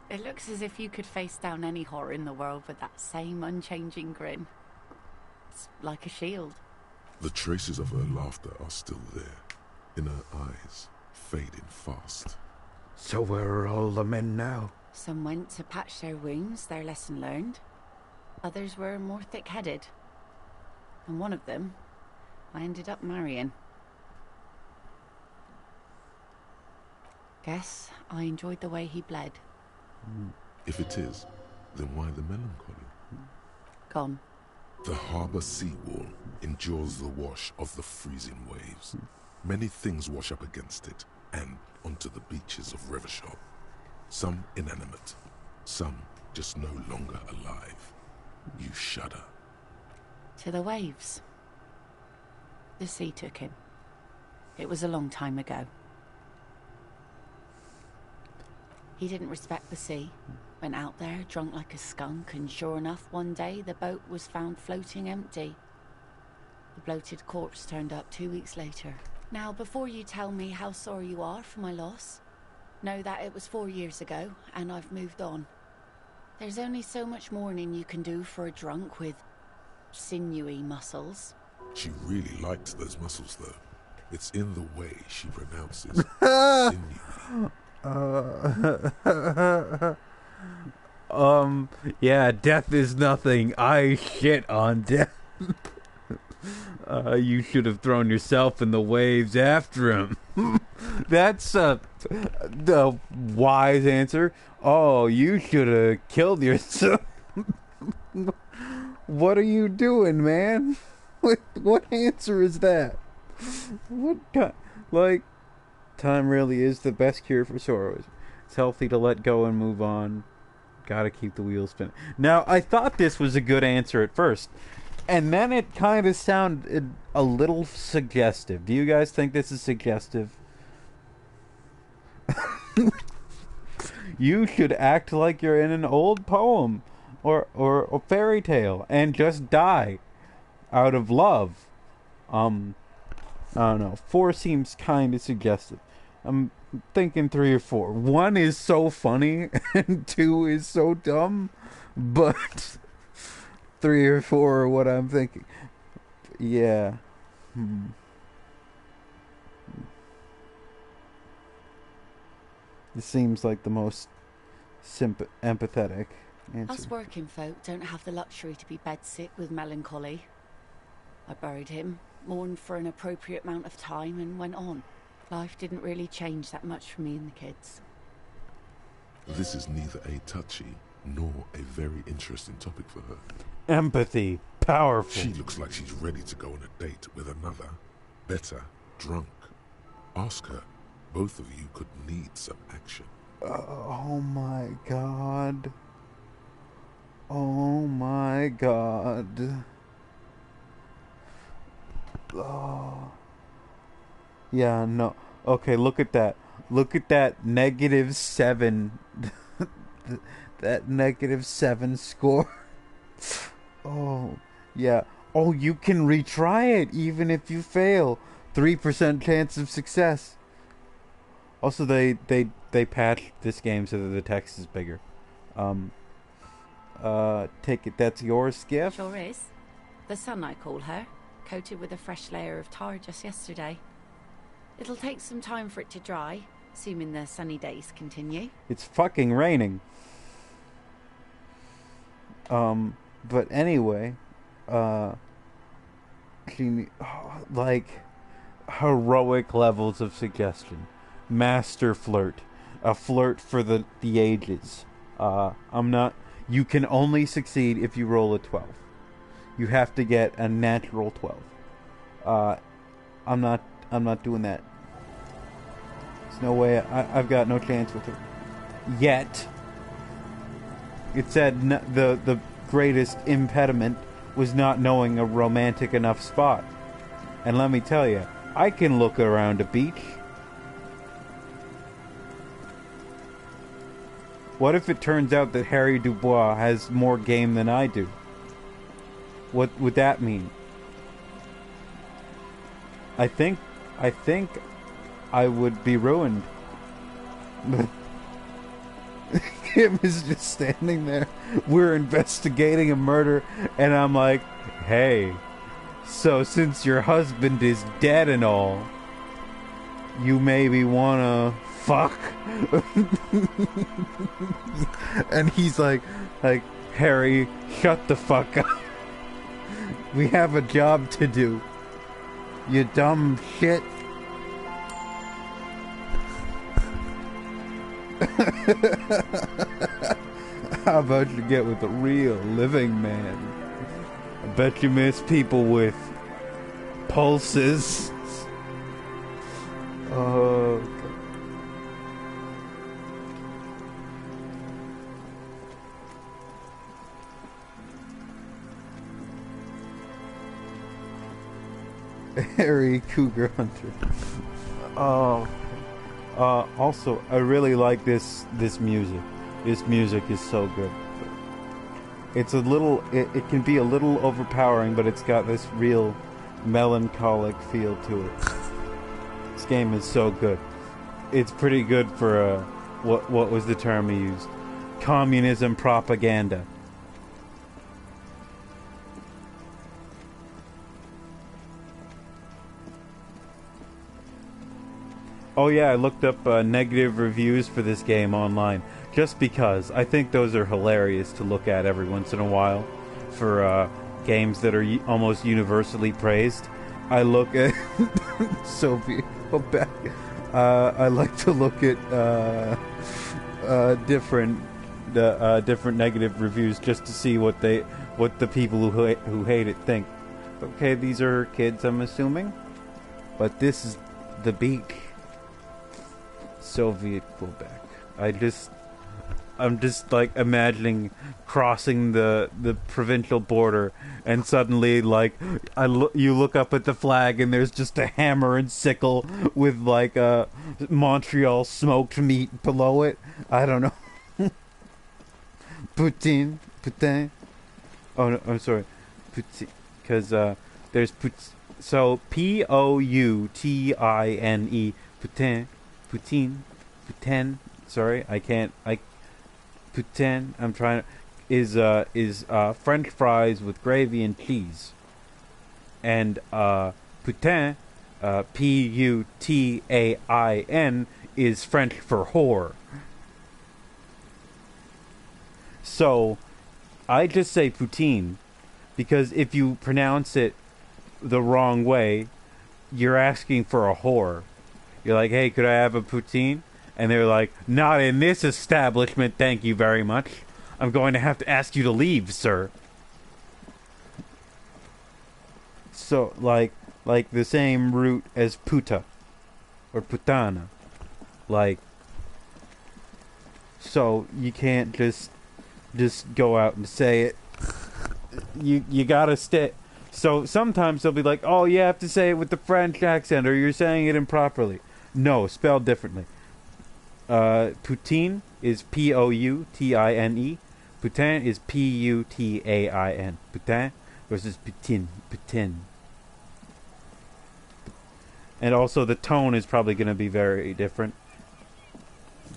It looks as if you could face down any horror in the world with that same unchanging grin. It's like a shield. The traces of her laughter are still there, in her eyes, fading fast. So where are all the men now? Some went to patch their wounds, their lesson learned. Others were more thick-headed. And one of them, I ended up marrying. Guess I enjoyed the way he bled. If it is, then why the melancholy? Gone. The harbour seawall endures the wash of the freezing waves. Many things wash up against it and onto the beaches of Rivershot. Some inanimate, some just no longer alive. You shudder. To the waves. The sea took him. It was a long time ago. He didn't respect the sea. Went out there, drunk like a skunk, and sure enough, one day the boat was found floating empty. The bloated corpse turned up 2 weeks later. Now, before you tell me how sorry you are for my loss, know that it was 4 years ago, and I've moved on. There's only so much mourning you can do for a drunk with sinewy muscles. She really liked those muscles, though. It's in the way she pronounces sinewy. Yeah, death is nothing. I shit on death. You should have thrown yourself in the waves after him. That's the wise answer. Oh, you should have killed yourself. What are you doing, man? What answer is that? Time really is the best cure for sorrows. It's healthy to let go and move on. Gotta keep the wheels spinning. Now, I thought this was a good answer at first, and then it kind of sounded a little suggestive. Do you guys think this is suggestive? You should act like you're in an old poem or a fairy tale and just die out of love. I don't know. 4 seems kind of suggestive. I'm thinking 3 or 4. 1 is so funny and 2 is so dumb, but 3 or 4 are what I'm thinking. Yeah. It seems like the most empathetic answer. Us working folk don't have the luxury to be bedsick with melancholy. I buried him, mourned for an appropriate amount of time, and went on. Life didn't really change that much for me and the kids. This is neither a touchy nor a very interesting topic for her. Empathy. Powerful. She looks like she's ready to go on a date with another, better, drunk. Ask her. Both of you could need some action. Oh my god. Oh my god. Oh. Yeah, no. Okay, look at that. Look at that -7. That -7 score. Oh, yeah. Oh, you can retry it even if you fail. 3% chance of success. Also, they patched this game so that the text is bigger. Take it. That's yours, Skiff? Sure is. The sun, I call her. Coated with a fresh layer of tar just yesterday. It'll take some time for it to dry, assuming the sunny days continue. It's fucking raining. But anyway, like, heroic levels of suggestion. Master flirt. A flirt for the ages. You can only succeed if you roll a 12. You have to get a natural 12. I'm not doing that. There's no way. I've got no chance with her. Yet. It said the greatest impediment was not knowing a romantic enough spot. And let me tell you, I can look around a beach. What if it turns out that Harry Dubois has more game than I do? What would that mean? I think I would be ruined. Kim is just standing there. We're investigating a murder, and I'm like, hey, so since your husband is dead and all, you maybe wanna fuck? And he's like, Harry, shut the fuck up. We have a job to do. You dumb shit. How about you get with a real living man? I bet you miss people with pulses. Oh, Harry Cougar Hunter. Oh. Also, I really like this music. This music is so good. It's a little, it can be a little overpowering, but it's got this real melancholic feel to it. This game is so good. It's pretty good for what was the term he used? Communism propaganda. Oh yeah, I looked up negative reviews for this game online, just because. I think those are hilarious to look at every once in a while for games that are almost universally praised. I look at Soviet. Go back. I like to look at different negative reviews just to see what the people who hate it think. Okay, these are kids, I'm assuming, but this is the beach. Soviet Quebec. I'm just like imagining crossing the provincial border, and suddenly like you look up at the flag and there's just a hammer and sickle with like a Montreal smoked meat below it. I don't know. Putin. Oh no, I'm sorry. Putin, because there's so Poutine. Putin. poutine, sorry, I can't, poutine, I'm trying to, is French fries with gravy and cheese. And, putain, Putain, is French for whore. So, I just say poutine, because if you pronounce it the wrong way, you're asking for a whore. You're like, hey, could I have a poutine? And they're like, not in this establishment, thank you very much. I'm going to have to ask you to leave, sir. So, like the same root as puta or putana. Like, so you can't just go out and say it. You gotta stay. So sometimes they'll be like, oh, you have to say it with the French accent, or you're saying it improperly. No, spelled differently. Poutine is Poutine. Putain is Putain. Putain versus Putin. And also the tone is probably going to be very different.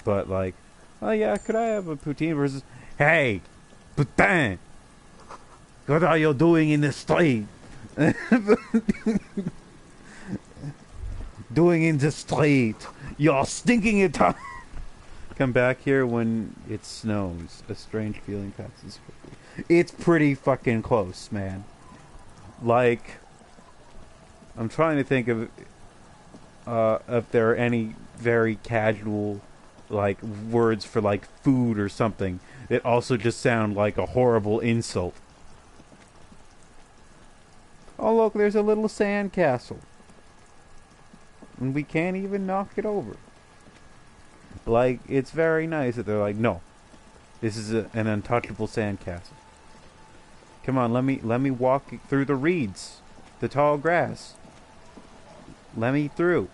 But like, oh yeah, could I have a poutine versus, hey, Putin, what are you doing in the street? Doing in the street. You're stinking it up. Come back here when it snows. A strange feeling passes quickly. It's pretty fucking close, man. Like, I'm trying to think of if there are any very casual, like, words for, like, food or something that also just sound like a horrible insult. Oh, look, there's a little sand castle. And we can't even knock it over. Like, it's very nice that they're like, no, this is an untouchable sandcastle. Come on, let me walk through the reeds, the tall grass. Let me through.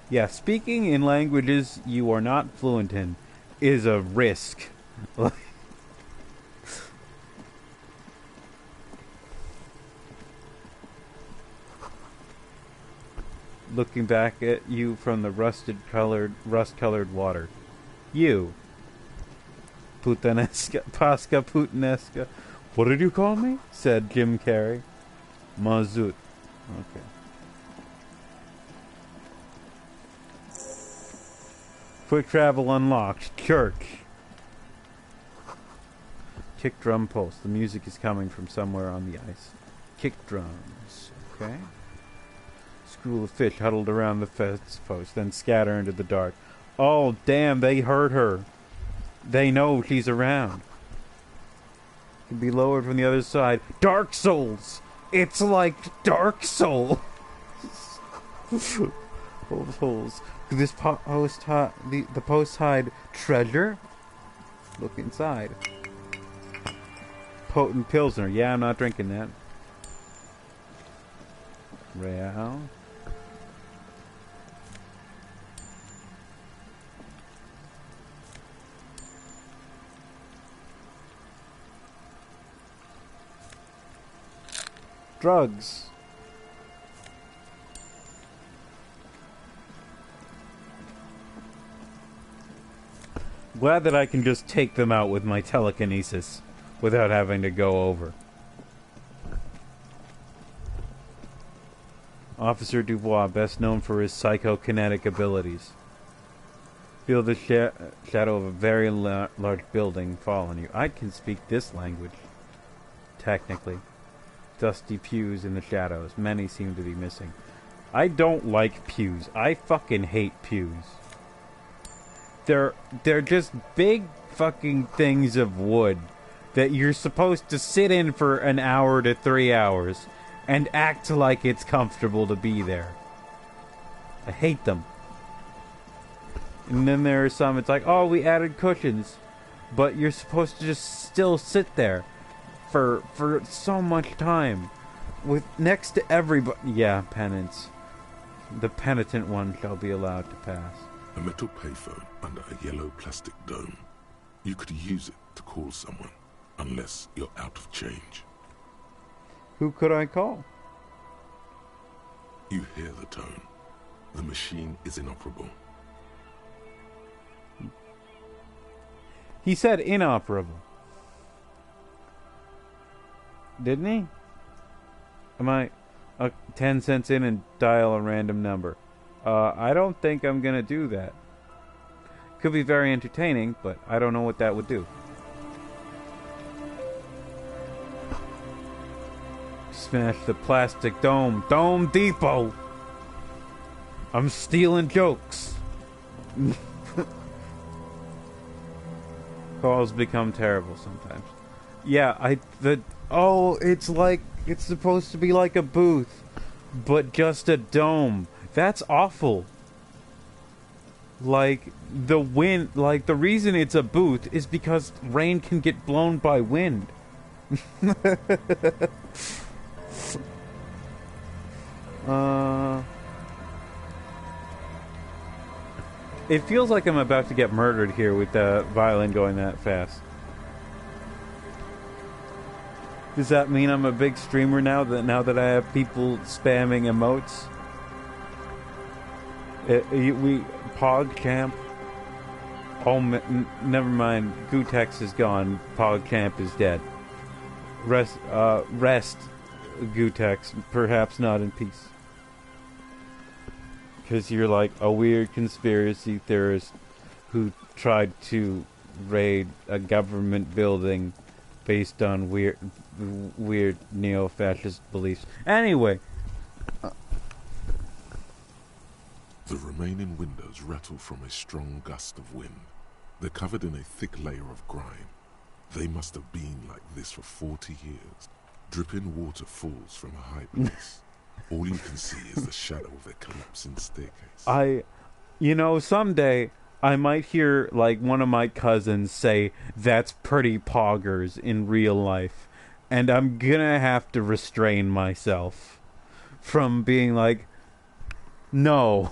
Yeah, speaking in languages you are not fluent in is a risk. Looking back at you from the rust-colored water. You. Putanesca, Pasca Putanesca. What did you call me? Said Jim Carrey. Mazut. Okay. Quick travel unlocked. Church. Kick drum pulse. The music is coming from somewhere on the ice. Kick drums. Okay. School of fish huddled around the fence post, then scatter into the dark. Oh, damn, they heard her. They know she's around. Can be lowered from the other side. Dark Souls! It's like Dark Souls! Holes. Could this post hide treasure? Look inside. Potent Pilsner. Yeah, I'm not drinking that. Real. Drugs. Glad that I can just take them out with my telekinesis without having to go over. Officer Dubois, best known for his psychokinetic abilities. Feel the shadow of a very large building fall on you. I can speak this language. Technically. Dusty pews in the shadows. Many seem to be missing. I don't like pews. I fucking hate pews. They're just big fucking things of wood that you're supposed to sit in for an hour to 3 hours and act like it's comfortable to be there. I hate them. And then there are some, it's like, oh, we added cushions, but you're supposed to just still sit there for so much time with next to everybody. Yeah, penance. The penitent one shall be allowed to pass. A metal payphone under a yellow plastic dome. You could use it to call someone, unless you're out of change. Who could I call? You hear the tone. The machine is inoperable. He said inoperable. Didn't he? Am I 10 cents in and dial a random number? I don't think I'm gonna do that. Could be very entertaining, but I don't know what that would do. Smash the plastic dome. Dome Depot! I'm stealing jokes. Calls become terrible sometimes. Yeah, it's like, it's supposed to be like a booth, but just a dome. That's awful. Like, the wind, like, the reason it's a booth is because rain can get blown by wind. It feels like I'm about to get murdered here with the violin going that fast. Does that mean I'm a big streamer now that I have people spamming emotes? PogChamp. Oh, never mind. Gutex is gone. PogChamp is dead. Rest, Gutex. Perhaps not in peace. Because you're like a weird conspiracy theorist who tried to raid a government building based on weird neo-fascist beliefs. Anyway. The remaining windows rattle from a strong gust of wind. They're covered in a thick layer of grime. They must have been like this for 40 years. Dripping water falls from a high place. All you can see is the shadow of a collapsing staircase. Someday I might hear, like, one of my cousins say, "That's pretty poggers" in real life. And I'm gonna have to restrain myself from being like, no,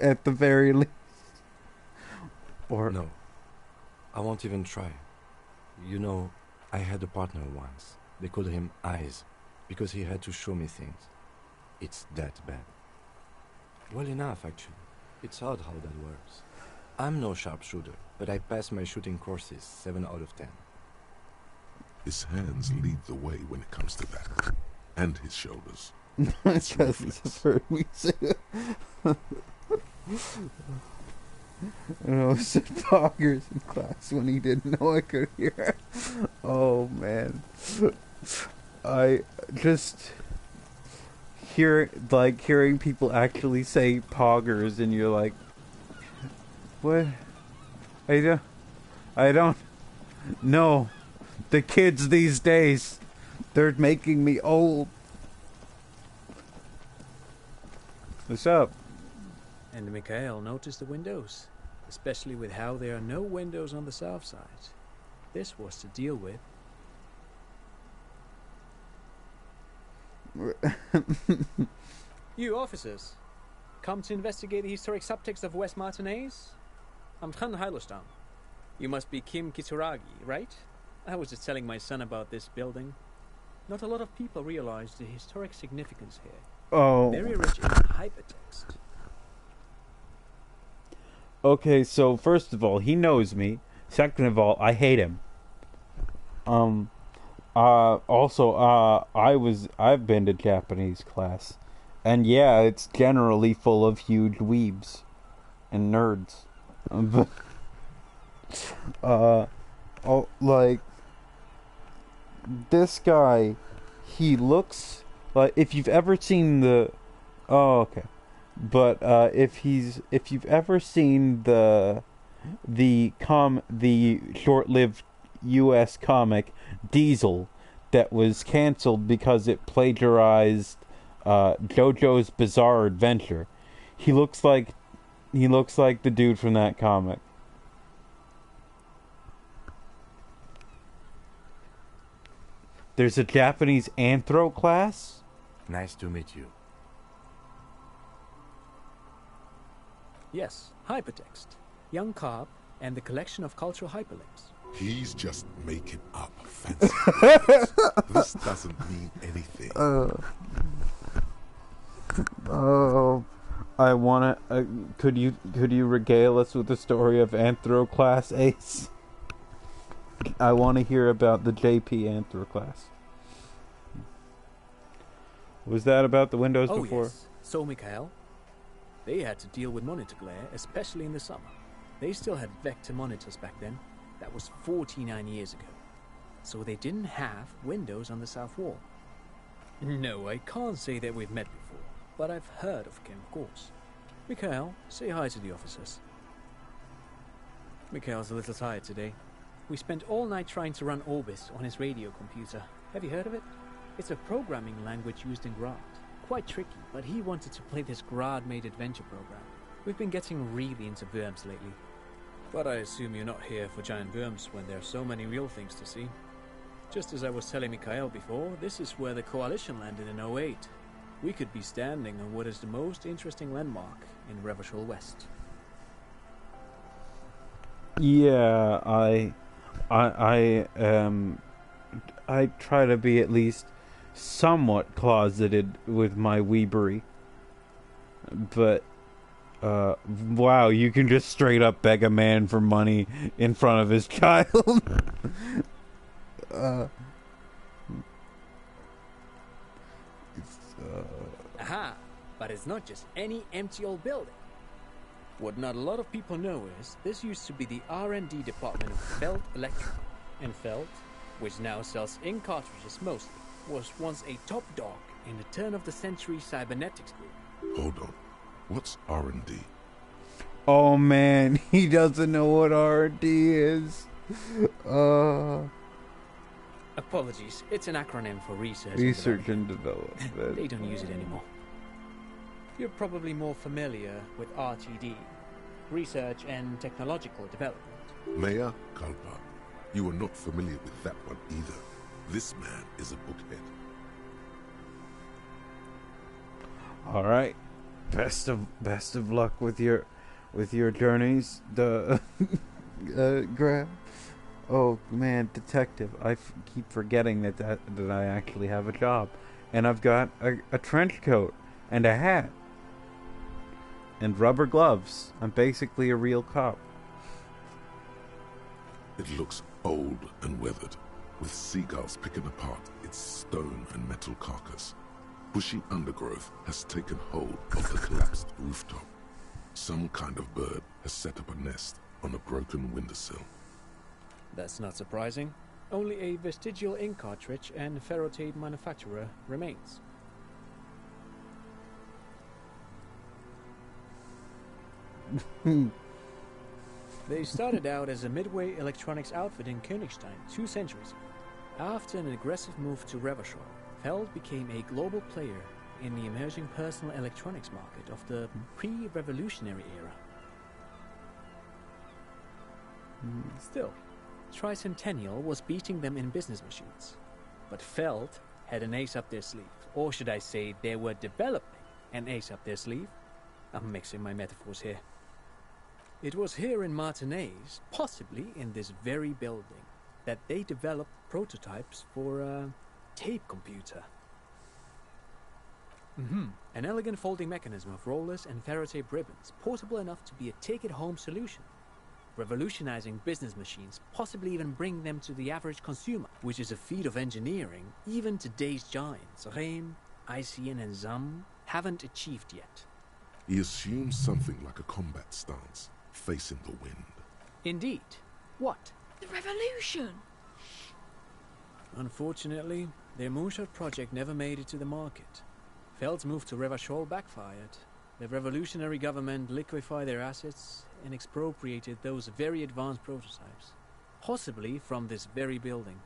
at the very least. Or no, I won't even try. You know, I had a partner once. They called him Eyes, because he had to show me things. It's that bad. Well enough, actually. It's odd how that works. I'm no sharpshooter, but I pass my shooting courses 7 out of 10. His hands lead the way when it comes to that. And his shoulders. Because it's a we say. I said poggers in class when he didn't know I could hear. Oh man. I just hearing people actually say poggers and you're like, what? I don't know. The kids these days, they're making me old. What's up? And Mikhail noticed the windows, especially with how there are no windows on the south side. This was to deal with. You officers, come to investigate the historic subtext of West Martinez? I'm Khan Hailostam. You must be Kim Kitsuragi, right? I was just telling my son about this building. Not a lot of people realize the historic significance here. Oh. Very rich in hypertext. Okay, so first of all, he knows me. Second of all, I hate him. I've been to Japanese class. And yeah, it's generally full of huge weebs and nerds. This guy, he looks like, if you've ever seen the, if you've ever seen the short-lived U.S. comic Diesel that was canceled because it plagiarized JoJo's Bizarre Adventure, he looks like the dude from that comic. There's a Japanese anthro class? Nice to meet you. Yes, hypertext. Young Carp and the collection of cultural hyperlinks. He's just making up fancy words. This doesn't mean anything. I wanna. Could you regale us with the story of Anthroclass Ace? I want to hear about the JP Anthroclass. Was that about the windows before? Yes. So, Mikhail, they had to deal with monitor glare, especially in the summer. They still had vector monitors back then. That was 49 years ago. So they didn't have windows on the south wall. No, I can't say that we've met before, but I've heard of Kim, of course. Mikhail, say hi to the officers. Mikhail's a little tired today. We spent all night trying to run Orbis on his radio computer. Have you heard of it? It's a programming language used in Grad. Quite tricky, but he wanted to play this Grad-made adventure program. We've been getting really into worms lately. But I assume you're not here for giant worms when there are so many real things to see. Just as I was telling Mikhail before, this is where the Coalition landed in '08. We could be standing on what is the most interesting landmark in Revachol West. Yeah, I try to be at least somewhat closeted with my weebery. But, wow, you can just straight up beg a man for money in front of his child. Aha! But it's not just any empty old building. What not a lot of people know is this used to be the R&D department of Felt Electric. And Felt, which now sells ink cartridges mostly, was once a top dog in the turn-of-the-century cybernetics group. Hold on. What's R&D? Oh man, he doesn't know what R&D is. Apologies, it's an acronym for research. Research and development. They don't use it anymore. You're probably more familiar with RTD, Research and Technological Development. Mayor Kalpa, you are not familiar with that one either. This man is a bookhead. All right. Best of luck with your journeys. The Graham. Oh man, detective. I keep forgetting that I actually have a job, and I've got a trench coat and a hat and rubber gloves. I'm basically a real cop. It looks old and weathered, with seagulls picking apart its stone and metal carcass. Bushy undergrowth has taken hold of the collapsed rooftop. Some kind of bird has set up a nest on a broken windowsill. That's not surprising. Only a vestigial ink cartridge and ferrotape manufacturer remains. They started out as a midway electronics outfit in Königstein 2 centuries ago. After an aggressive move to Revachol, Feld became a global player in the emerging personal electronics market of the pre-revolutionary era. Still, Tricentennial was beating them in business machines. But Feld had an ace up their sleeve. Or should I say, they were developing an ace up their sleeve? I'm mixing my metaphors here. It was here in Martinez, possibly in this very building, that they developed prototypes for a tape computer. An elegant folding mechanism of rollers and ferrotape ribbons, portable enough to be a take-it-home solution. Revolutionizing business machines, possibly even bring them to the average consumer, which is a feat of engineering even today's giants, Rehm, ICN and ZAM, haven't achieved yet. He assumes something like a combat stance, facing the wind. Indeed. What? The revolution! Unfortunately, their moonshot project never made it to the market. Feld's move to Revachol backfired. The revolutionary government liquefied their assets and expropriated those very advanced prototypes. Possibly from this very building,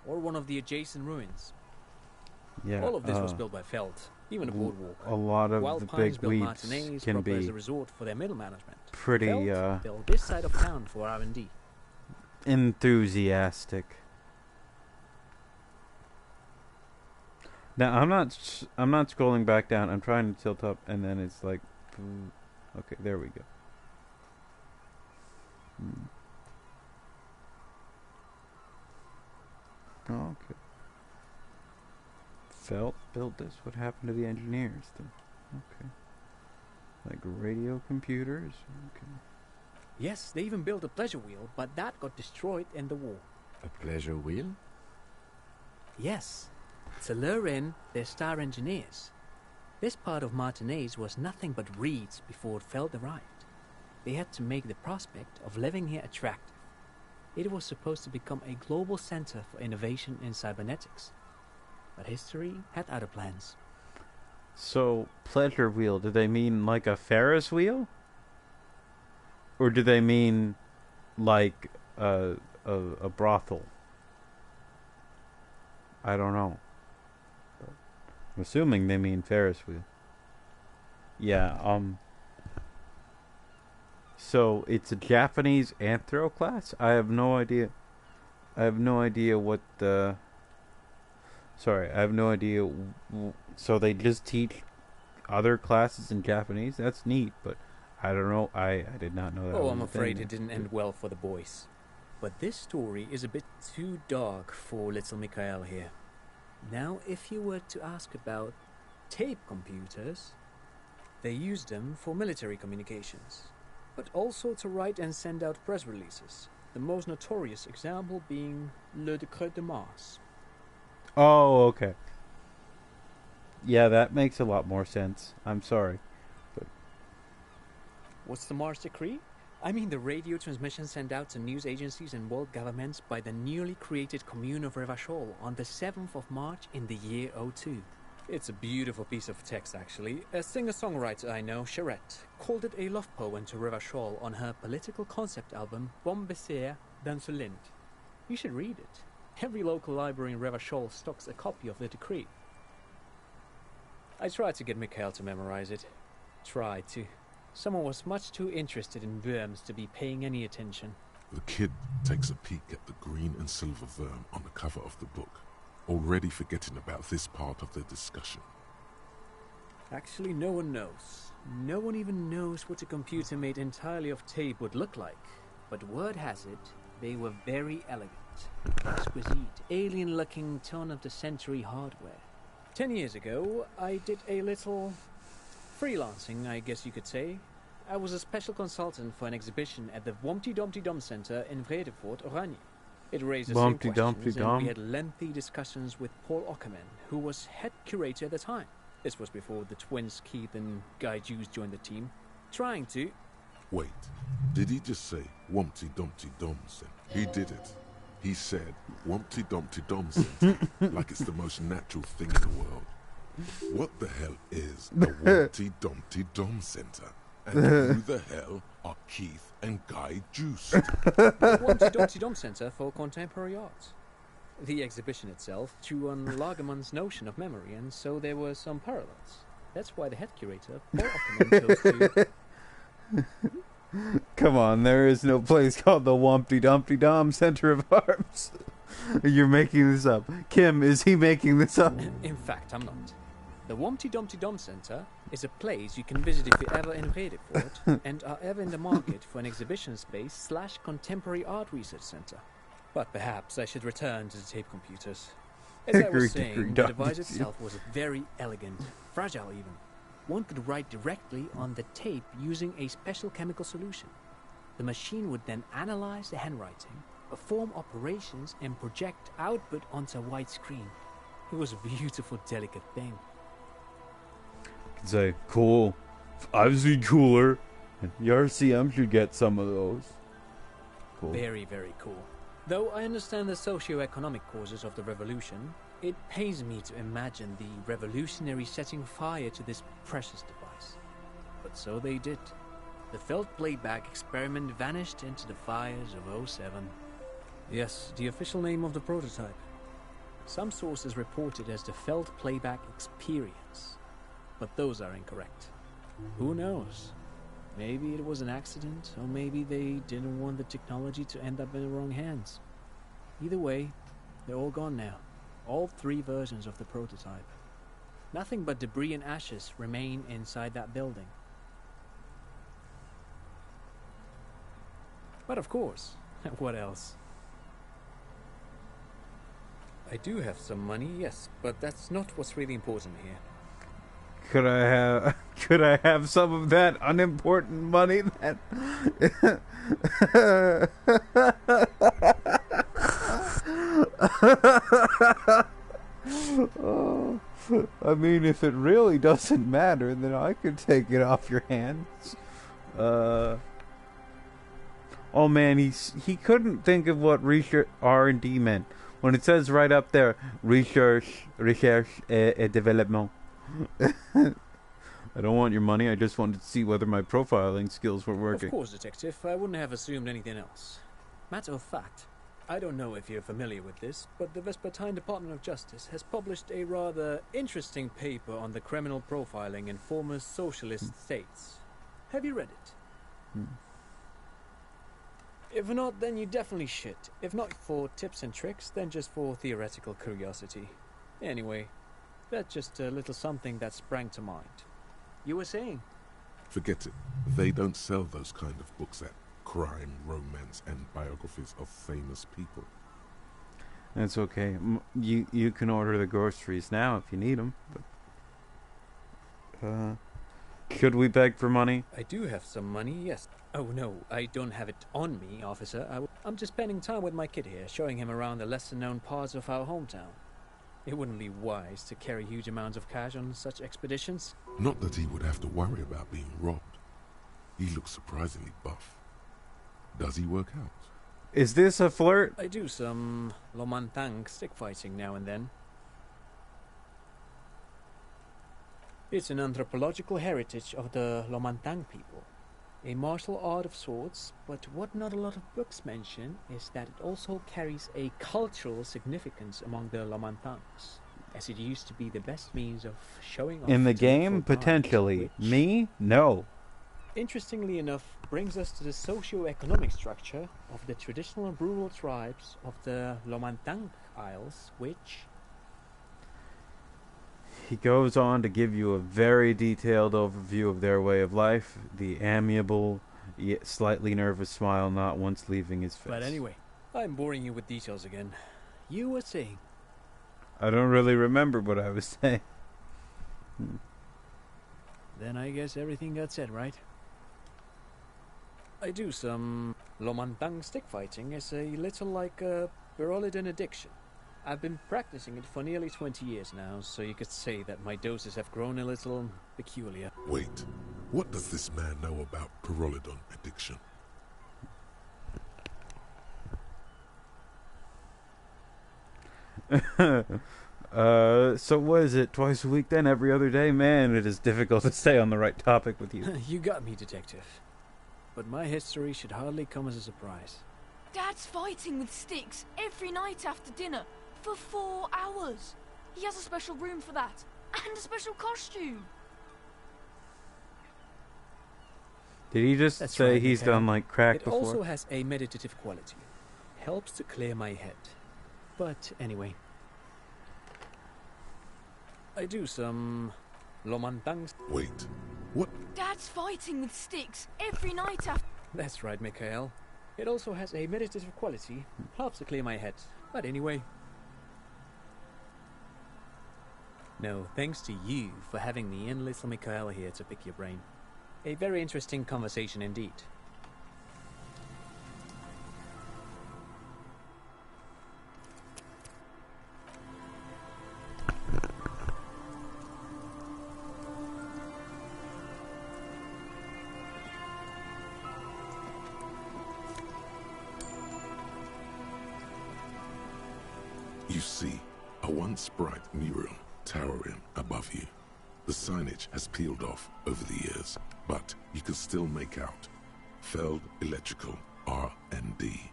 or one of the adjacent ruins. Yeah. All of this was built by Feld, even the boardwalk. A lot of Wild the Pines big built weeps Martinez can proper as be a resort for their middle management. pretty Feld built this side of town for R&D. enthusiastic. Now I'm not scrolling back down. I'm trying to tilt up, and then it's like, okay, there we go. Oh, okay. Felt built this. What happened to the engineers then? Okay. Like radio computers? Okay. Yes, they even built a pleasure wheel, but that got destroyed in the war. A pleasure wheel? Yes, to lure in their star engineers. This part of Martinaise was nothing but reeds before Feld arrived. They had to make the prospect of living here attractive. It was supposed to become a global center for innovation in cybernetics. But history had other plans. So, pleasure wheel, do they mean like a Ferris wheel? Or do they mean like a brothel? I don't know. I'm assuming they mean Ferris wheel. Yeah, so it's a Japanese anthro class? I have no idea. I have no idea what the... Sorry, I have no idea. So they just teach other classes in Japanese? That's neat, but I don't know. I did not know that. Oh, was I'm a afraid thing. it didn't end well for the boys. But this story is a bit too dark for little Mikhail here. Now, if you were to ask about tape computers, they used them for military communications, but also to write and send out press releases. The most notorious example being Le Décret de Mars. Oh, okay. Yeah, that makes a lot more sense. I'm sorry. But What's the Mars Decree? I mean the radio transmission sent out to news agencies and world governments by the newly created commune of Revachol on the 7th of March in the year 02. It's a beautiful piece of text, actually. A singer-songwriter I know, Charette, called it a love poem to Revachol on her political concept album Bombessier d'Insolente. You should read it. Every local library in Revachol stocks a copy of the decree. I tried to get Mikhail to memorize it. Tried to. Someone was much too interested in worms to be paying any attention. The kid takes a peek at the green and silver worm on the cover of the book, already forgetting about this part of the discussion. Actually, no one knows. No one even knows what a computer made entirely of tape would look like. But word has it, they were very elegant. Exquisite, alien-looking turn-of-the-century hardware. 10 years ago, I did a little freelancing, I guess you could say. I was a special consultant for an exhibition at the Wompty Dumpty Dum Center in Vredefort, Oranje. It raised the same Bumpty Dumpty questions, and Dum. we had lengthy discussions with Paul Ockerman, who was head curator at the time. This was before the twins Keith and Guy Jews joined the team, trying to... Wait, did he just say Wumpty Dumpty Domson? He did it. He said Wumpty Dumpty Domson like it's the most natural thing in the world. What the hell is a Wumpty Dumpty Dom Center? And who the hell are Keith and Guy Juiced? The Wompty Dumpty Dum Center for Contemporary Art. The exhibition itself drew on Lagerman's notion of memory, and so there were some parallels. That's why the head curator, Paul Ockerman, chose to... come on, there is no place called the Wumpty Dumpty Dom Center of Arts. You're making this up. Kim, is he making this up? In fact, I'm not. The Wompty Dumpty Dom Center is a place you can visit if you're ever in Vredefort and are ever in the market for an exhibition space / contemporary art research center. But perhaps I should return to the tape computers. As I was saying, the device itself was very elegant, fragile even. One could write directly on the tape using a special chemical solution. The machine would then analyze the handwriting, perform operations, and project output onto a white screen. It was a beautiful, delicate thing. You can say, cool. I've seen cooler. And the RCM should get some of those. Cool. Very, very cool. Though I understand the socio-economic causes of the revolution, it pains me to imagine the revolutionaries setting fire to this precious device. But so they did. The Felt playback experiment vanished into the fires of 07. Yes, the official name of the prototype. Some sources report it as the Felt playback experience. But those are incorrect. Who knows? Maybe it was an accident, or maybe they didn't want the technology to end up in the wrong hands. Either way, they're all gone now. All 3 versions of the prototype. Nothing but debris and ashes remain inside that building. But of course, what else? I do have some money, yes, but that's not what's really important here. Could I have some of that unimportant money that Oh, I mean, if it really doesn't matter, then I could take it off your hands. Oh man, he couldn't think of what research R&D meant when it says right up there, research et développement. I don't want your money. I just wanted to see whether my profiling skills were working. Of course, Detective. I wouldn't have assumed anything else. Matter of fact, I don't know if you're familiar with this, but the Vespertine Department of Justice has published a rather interesting paper on the criminal profiling in former socialist states. Have you read it? If not, then you definitely should. If not for tips and tricks, then just for theoretical curiosity. Anyway, that's just a little something that sprang to mind. You were saying? Forget it. They don't sell those kind of books at crime, romance, and biographies of famous people. That's okay. You can order the groceries now if you need them. But, should we beg for money? I do have some money, yes. Oh no, I don't have it on me, officer. I'm just spending time with my kid here, showing him around the lesser-known parts of our hometown. It wouldn't be wise to carry huge amounts of cash on such expeditions. Not that he would have to worry about being robbed. He looks surprisingly buff. Does he work out? Is this a flirt? I do some Lomantang stick fighting now and then. It's an anthropological heritage of the Lomantang people. A martial art of sorts, but what not a lot of books mention is that it also carries a cultural significance among the Lomantangs, as it used to be the best means of showing off In the to game, full potentially. which, Me? No. interestingly enough, brings us to the socio-economic structure of the traditional rural tribes of the Lomantang Isles, which... He goes on to give you a very detailed overview of their way of life, the amiable, yet slightly nervous smile not once leaving his face. But anyway, I'm boring you with details again. You were saying... I don't really remember what I was saying. Then I guess everything got said, right? I do some Lomantang stick fighting as a little like a Berolidin addiction. I've been practicing it for nearly 20 years now, so you could say that my doses have grown a little peculiar. Wait, what does this man know about Pyrrolidon addiction? So what is it, twice a week then, every other day? Man, it is difficult to stay on the right topic with you. You got me, Detective. But my history should hardly come as a surprise. Dad's fighting with sticks every night after dinner for 4 hours. He has a special room for that, and a special costume. Did he just That's say right, he's Mikhail. done like crack It before? also has a meditative quality. Helps to clear my head. But anyway, I do some Lomantang. Wait, what? Dad's fighting with sticks every night after... That's right, Mikhail. It also has a meditative quality. Helps to clear my head. But anyway. No, thanks to you for having me and little Mikhail here to pick your brain. A very interesting conversation indeed. You see, a once bright mural towering above you. The signage has peeled off over the years, but you can still make out Feld Electrical R&D.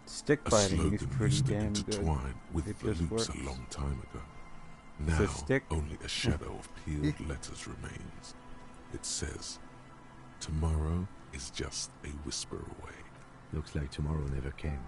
Stick A fighting is slogan pretty used to damn good. intertwine with It the just loops works. a long time ago. It's a Now, stick. only a shadow of peeled letters remains. It says, tomorrow is just a whisper away. Looks like tomorrow never came.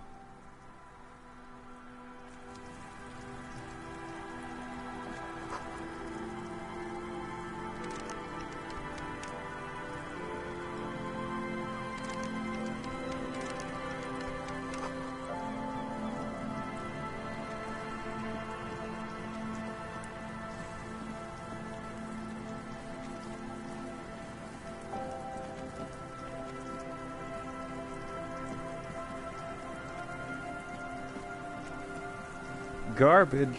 garbage.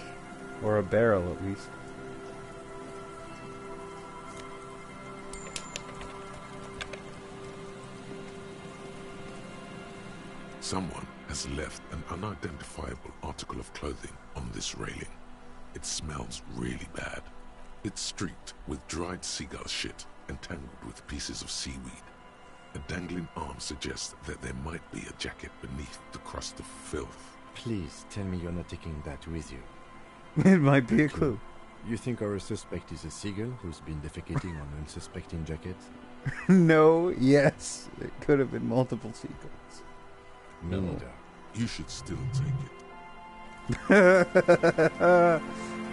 Or a barrel, at least. Someone has left an unidentifiable article of clothing on this railing. It smells really bad. It's streaked with dried seagull shit and tangled with pieces of seaweed. A dangling arm suggests that there might be a jacket beneath the crust of filth. Please tell me you're not taking that with you. It might be a clue. You think our suspect is a seagull who's been defecating on unsuspecting jackets? No, yes. It could have been multiple seagulls. Me neither. You should still take it.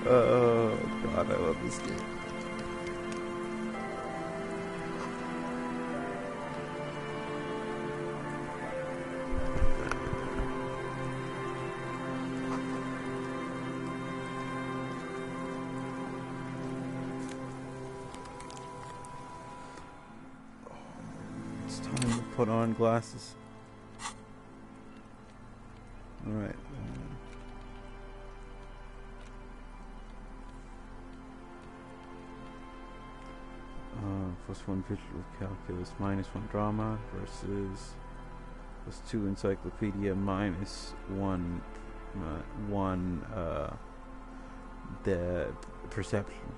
Oh, God, I love this game. It's time to put on glasses. Alright. +1 visual calculus, -1 drama versus +2 encyclopedia, -1 the perception.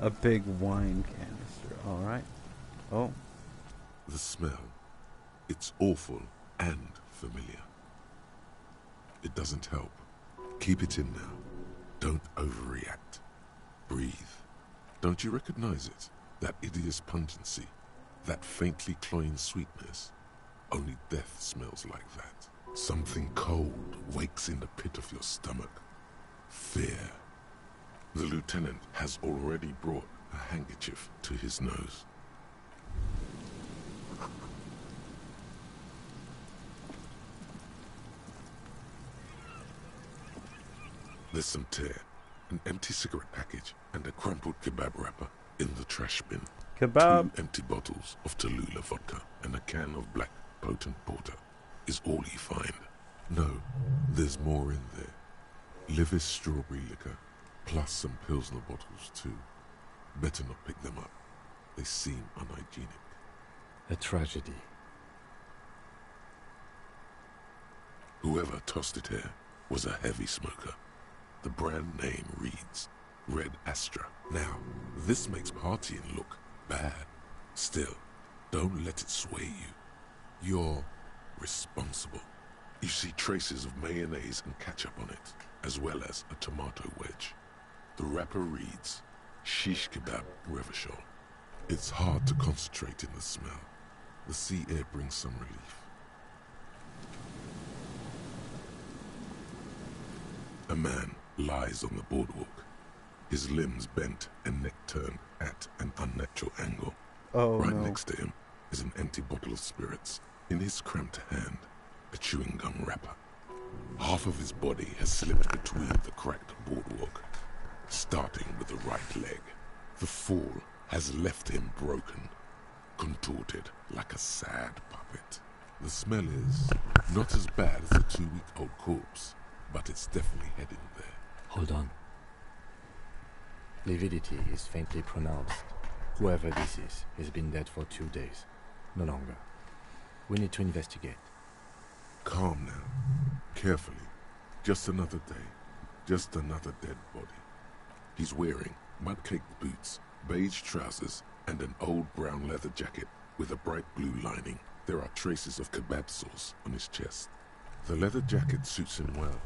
A big wine canister. Alright. Oh. The smell. It's awful and familiar. It doesn't help. Keep it in now. Don't overreact. Breathe. Don't you recognize it? That hideous pungency. That faintly cloying sweetness. Only death smells like that. Something cold wakes in the pit of your stomach. Fear. The lieutenant has already brought a handkerchief to his nose. There's some tear, an empty cigarette package, and a crumpled kebab wrapper in the trash bin. Kebab. 2 empty bottles of Tallulah vodka and a can of black potent porter is all you find. No, there's more in there. Livis strawberry liquor, plus some Pilsner bottles too. Better not pick them up. They seem unhygienic. A tragedy. Whoever tossed it here was a heavy smoker. The brand name reads Red Astra. Now, this makes partying look bad. Still, don't let it sway you. You're responsible. You see traces of mayonnaise and ketchup on it, as well as a tomato wedge. The wrapper reads Shish Kebab Revachol. It's hard to concentrate in the smell. The sea air brings some relief. A man lies on the boardwalk, his limbs bent and neck turned at an unnatural angle. Oh, right no. next to him is an empty bottle of spirits. In his cramped hand, a chewing gum wrapper. Half of his body has slipped between the cracked boardwalk, starting with the right leg. The fall has left him broken, contorted like a sad puppet. The smell is not as bad as a 2-week-old corpse, but it's definitely heading there. Hold on. Lividity is faintly pronounced. Whoever this is has been dead for 2 days. No longer. We need to investigate. Calm now. Carefully. Just another day. Just another dead body. He's wearing mud-caked boots, beige trousers, and an old brown leather jacket with a bright blue lining. There are traces of kebab sauce on his chest. The leather jacket suits him well.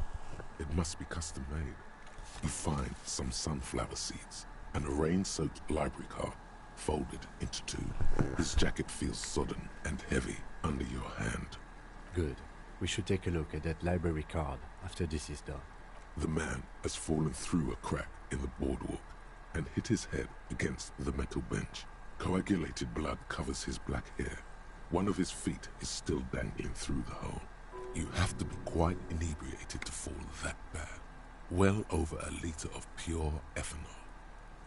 It must be custom made. You find some sunflower seeds and a rain-soaked library card folded into two. His jacket feels sodden and heavy under your hand. Good. We should take a look at that library card after this is done. The man has fallen through a crack in the boardwalk and hit his head against the metal bench. Coagulated blood covers his black hair. One of his feet is still dangling through the hole. You have to be quite inebriated to fall that bad. Well over a liter of pure ethanol.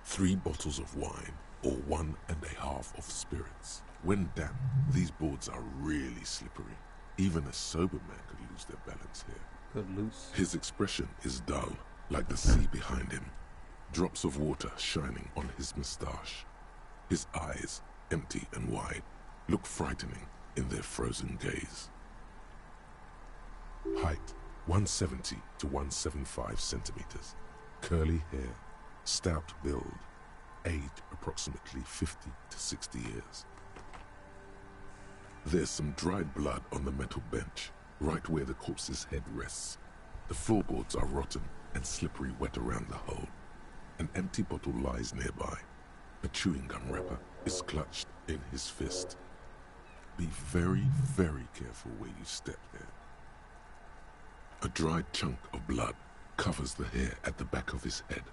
3 bottles of wine, or 1.5 of spirits. When damp, these boards are really slippery. Even a sober man could lose their balance here. Could lose. His expression is dull, like the sea behind him. Drops of water shining on his moustache. His eyes, empty and wide, look frightening in their frozen gaze. Height, 170 to 175 centimeters. Curly hair, stout build. Age, approximately 50 to 60 years. There's some dried blood on the metal bench, right where the corpse's head rests. The floorboards are rotten and slippery wet around the hole. An empty bottle lies nearby. A chewing gum wrapper is clutched in his fist. Be very, very careful where you step there. A dried chunk of blood covers the hair at the back of his head.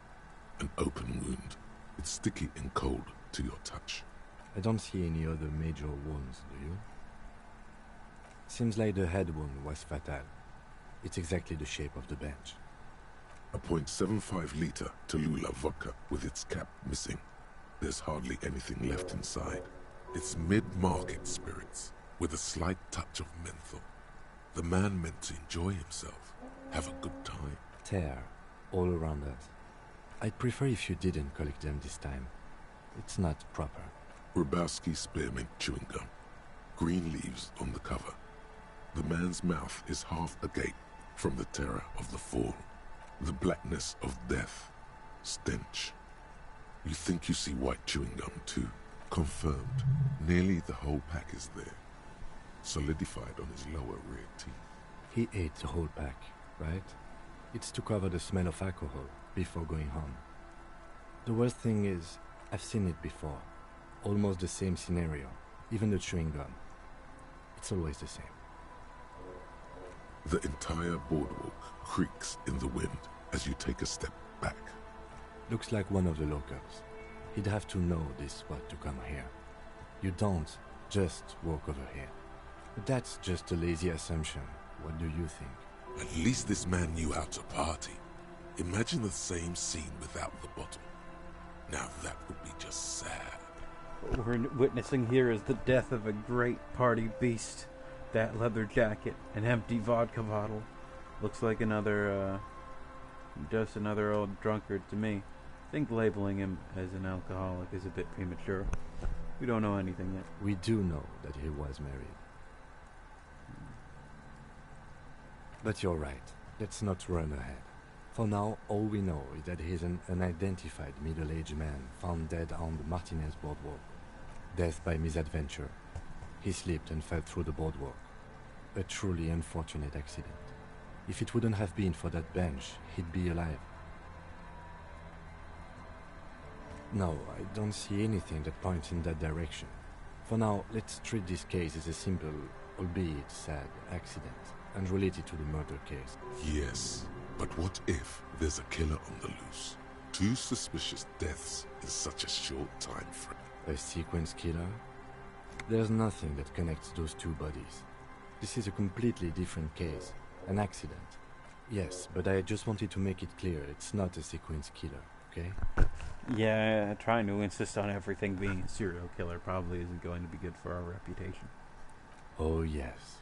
An open wound. It's sticky and cold to your touch. I don't see any other major wounds, do you? Seems like the head wound was fatal. It's exactly the shape of the bench. A .75 liter Tallulah vodka with its cap missing. There's hardly anything left inside. It's mid-market spirits with a slight touch of menthol. The man meant to enjoy himself, have a good time. Tear all around us. I'd prefer if you didn't collect them this time. It's not proper. Rybowski spearmint chewing gum. Green leaves on the cover. The man's mouth is half agape from the terror of the fall. The blackness of death. Stench. You think you see white chewing gum too. Confirmed. Nearly the whole pack is there. Solidified on his lower rear teeth. He ate the whole pack, right? It's to cover the smell of alcohol before going home. The worst thing is, I've seen it before. Almost the same scenario. Even the chewing gum. It's always the same. The entire boardwalk creaks in the wind as you take a step back. Looks like one of the locals. He'd have to know this spot to come here. You don't just walk over here. But that's just a lazy assumption. What do you think? At least this man knew how to party. Imagine the same scene without the bottle. Now that would be just sad. What we're witnessing here is the death of a great party beast. That leather jacket, an empty vodka bottle. Looks like just another old drunkard to me. I think labeling him as an alcoholic is a bit premature. We don't know anything yet. We do know that he was married. But you're right. Let's not run ahead. For now, all we know is that he's an unidentified middle-aged man found dead on the Martinez boardwalk. Death by misadventure. He slipped and fell through the boardwalk. A truly unfortunate accident. If it wouldn't have been for that bench, he'd be alive. No, I don't see anything that points in that direction. For now, let's treat this case as a simple, albeit sad, accident, unrelated to the murder case. Yes, but what if there's a killer on the loose? 2 suspicious deaths in such a short time frame. A sequence killer? There's nothing that connects those 2 bodies. This is a completely different case. An accident. Yes, but I just wanted to make it clear it's not a sequence killer, okay? Yeah, trying to insist on everything being a serial killer probably isn't going to be good for our reputation. Oh yes.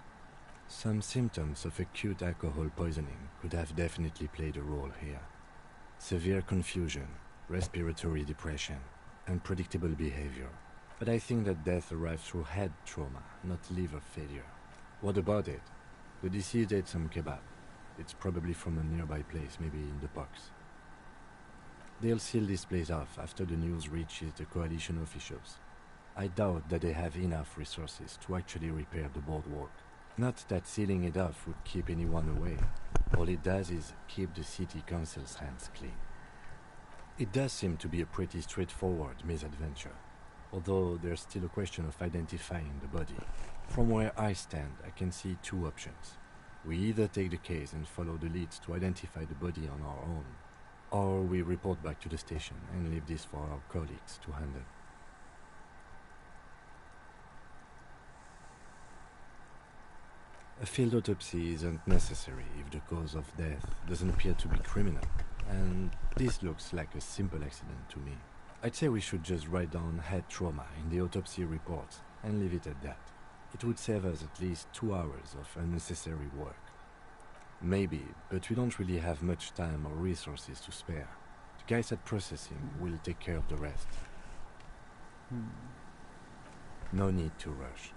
Some symptoms of acute alcohol poisoning could have definitely played a role here. Severe confusion, respiratory depression, unpredictable behavior. But I think that death arrived through head trauma, not liver failure. What about it? The deceased ate some kebab. It's probably from a nearby place, maybe in the box. They'll seal this place off after the news reaches the coalition officials. I doubt that they have enough resources to actually repair the boardwalk. Not that sealing it off would keep anyone away. All it does is keep the city council's hands clean. It does seem to be a pretty straightforward misadventure, although there's still a question of identifying the body. From where I stand, I can see two options. We either take the case and follow the leads to identify the body on our own, or we report back to the station and leave this for our colleagues to handle. A field autopsy isn't necessary if the cause of death doesn't appear to be criminal, and this looks like a simple accident to me. I'd say we should just write down head trauma in the autopsy report and leave it at that. It would save us at least 2 hours of unnecessary work. Maybe, but we don't really have much time or resources to spare. The guys at processing will take care of the rest. No need to rush.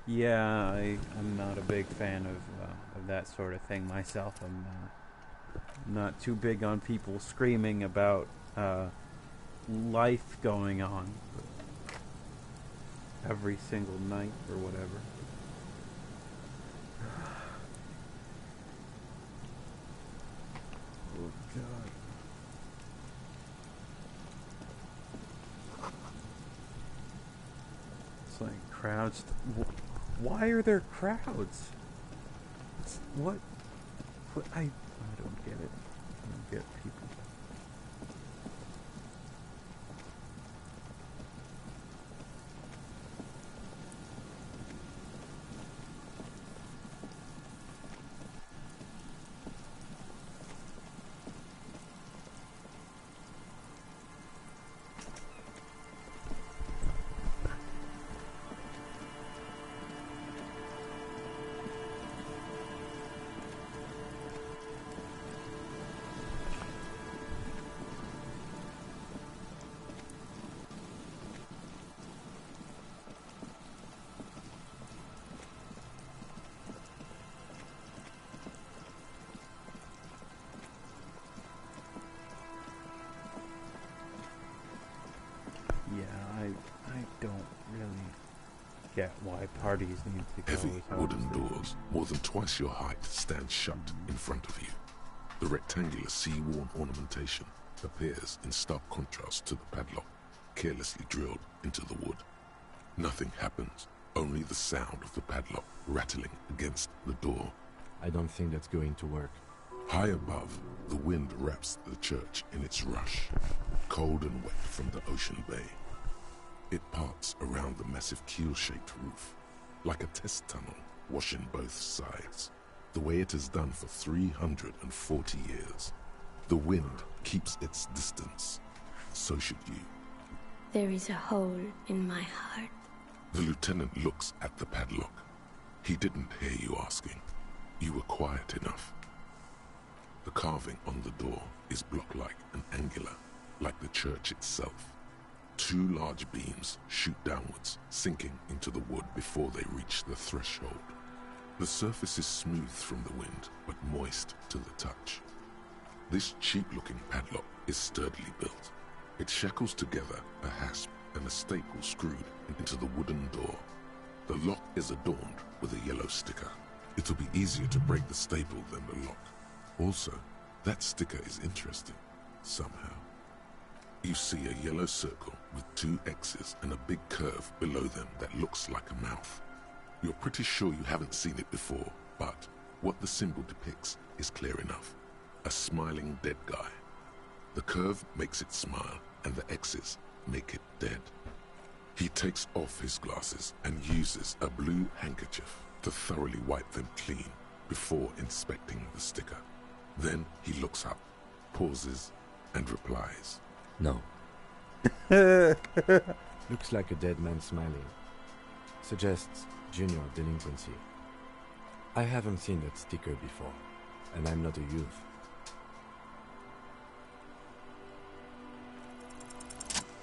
Yeah, I'm not a big fan of that sort of thing myself. I'm not too big on people screaming about life going on every single night or whatever. Oh God. It's like crowds. Why are there crowds? What? I don't get it. I don't get people. I don't really get why parties need to go Heavy as hard wooden as they do. doors, more than twice your height, stand shut in front of you. The rectangular sea-worn ornamentation appears in stark contrast to the padlock, carelessly drilled into the wood. Nothing happens, only the sound of the padlock rattling against the door. I don't think that's going to work. High above, the wind wraps the church in its rush, cold and wet from the ocean bay. It parts around the massive keel-shaped roof, like a test tunnel washing both sides, the way it has done for 340 years. The wind keeps its distance. So should you. There is a hole in my heart. The lieutenant looks at the padlock. He didn't hear you asking. You were quiet enough. The carving on the door is block-like and angular, like the church itself. 2 large beams shoot downwards, sinking into the wood before they reach the threshold. The surface is smooth from the wind, but moist to the touch. This cheap-looking padlock is sturdily built. It shackles together a hasp and a staple screwed into the wooden door. The lock is adorned with a yellow sticker. It'll be easier to break the staple than the lock. Also, that sticker is interesting, somehow. You see a yellow circle with 2 X's and a big curve below them that looks like a mouth. You're pretty sure you haven't seen it before, but what the symbol depicts is clear enough. A smiling dead guy. The curve makes it smile, and the X's make it dead. He takes off his glasses and uses a blue handkerchief to thoroughly wipe them clean before inspecting the sticker. Then he looks up, pauses, and replies. No. Looks like a dead man smiling. Suggests junior delinquency. I haven't seen that sticker before, and I'm not a youth.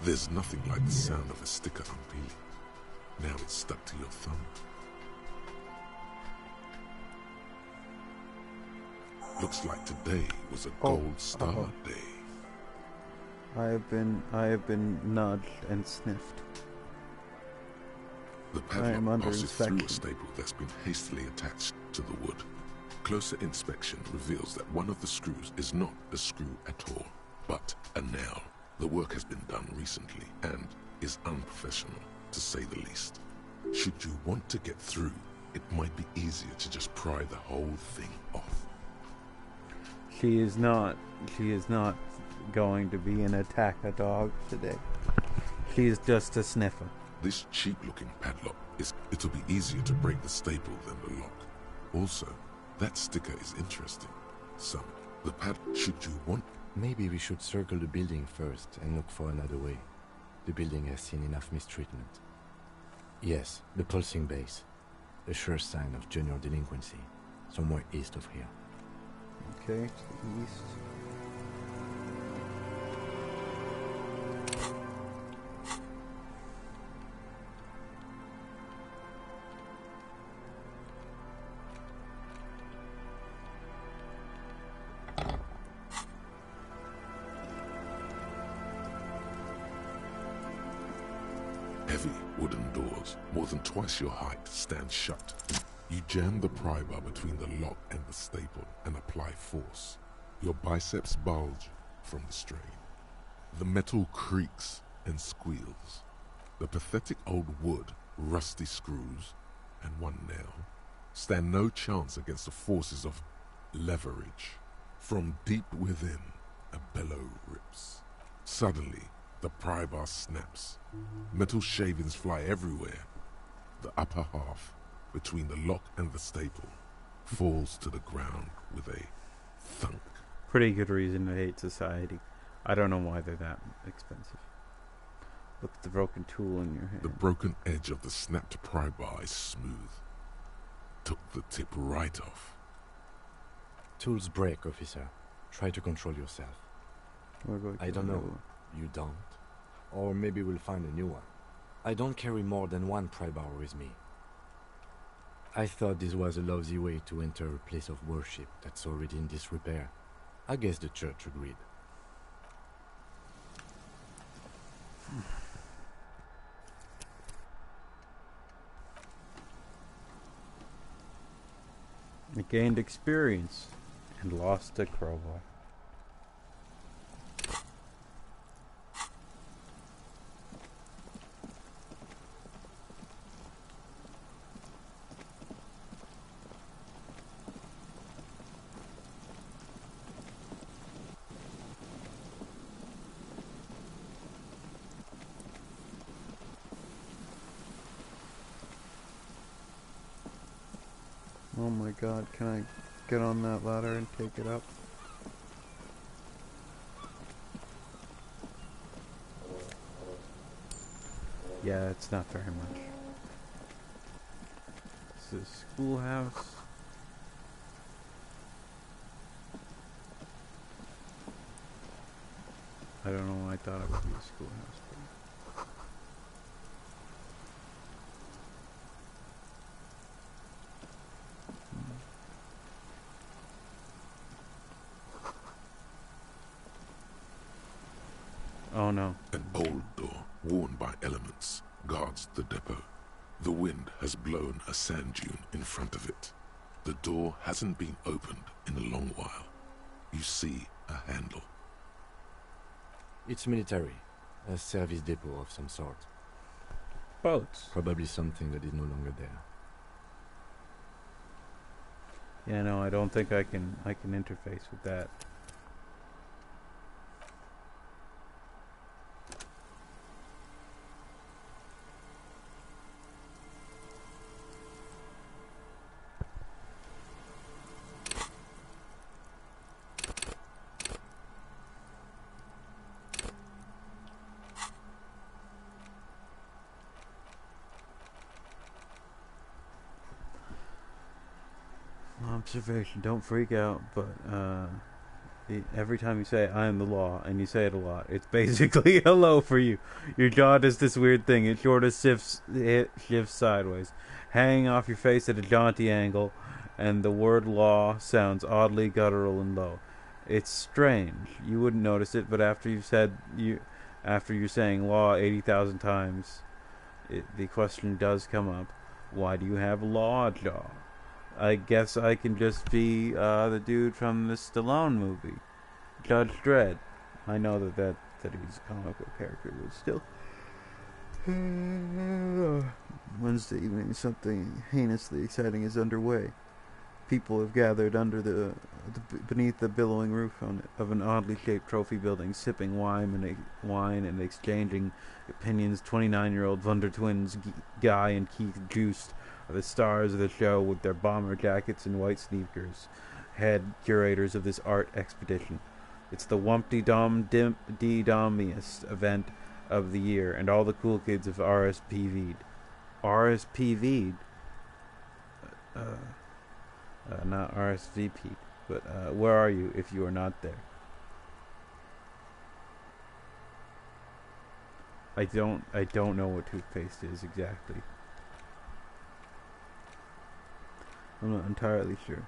There's nothing like the sound of a sticker unpeeling. Now it's stuck to your thumb. Looks like today was a gold star day. I have been nudged and sniffed. The I am padlock under passes through a inspection. staple that's been hastily attached to the wood. Closer inspection reveals that one of the screws is not a screw at all, but a nail. The work has been done recently and is unprofessional, to say the least. Should you want to get through, it might be easier to just pry the whole thing off. She is not going to be an attack-a-dog today. She is just a sniffer. This cheap-looking padlock it'll be easier to break the staple than the lock. Also, that sticker is interesting. Should you want... Maybe we should circle the building first and look for another way. The building has seen enough mistreatment. Yes, the pulsing base. A sure sign of junior delinquency. Somewhere east of here. Okay, to the east. Heavy wooden doors, more than twice your height, stand shut. You jam the pry bar between the lock and the staple and apply force. Your biceps bulge from the strain. The metal creaks and squeals. The pathetic old wood, rusty screws, and one nail stand no chance against the forces of leverage. From deep within, a bellow rips. Suddenly, the pry bar snaps. Metal shavings fly everywhere. The upper half, between the lock and the staple, falls to the ground with a thunk. Pretty good reason to hate society. I don't know why they're that expensive. Look at the broken tool in your hand. The broken edge of the snapped pry bar is smooth. Took the tip right off. Tools break, officer. Try to control yourself. We're going to I don't another know. one. You don't. Or maybe we'll find a new one. I don't carry more than one pry bar with me. I thought this was a lousy way to enter a place of worship that's already in disrepair. I guess the church agreed. I gained experience and lost a crowbar. Oh my god, can I get on that ladder and take it up? Yeah, it's not very much. This is schoolhouse. I don't know why I thought it would be a schoolhouse. Oh no. An old door, worn by elements, guards the depot. The wind has blown a sand dune in front of it. The door hasn't been opened in a long while. You see a handle. It's military. A service depot of some sort. Boats. Probably something that is no longer there. Yeah, no, I don't think I can interface with that. Observation, don't freak out, but every time you say I am the law, and you say it a lot, it's basically hello for you. Your jaw does this weird thing. It sort of shifts sideways, hanging off your face at a jaunty angle, and the word law sounds oddly guttural and low. It's strange. You wouldn't notice it, but after you're saying law 80,000 times, the question does come up, why do you have Lawjaw? I guess I can just be the dude from the Stallone movie, Judge Dredd. I know that he's a comic book character, but still. Wednesday evening, something heinously exciting is underway. People have gathered beneath the billowing roof of an oddly shaped trophy building, sipping wine and exchanging opinions. 29-year-old Wunder twins Guy and Keith Joost are the stars of the show with their bomber jackets and white sneakers, head curators of this art expedition. It's the Wumpty-Dum-Dee-Dummiest event of the year, and all the cool kids have RSPV'd. RSPV'd? Not RSVP, but where are you if you are not there? I don't know what toothpaste is exactly. I'm not entirely sure.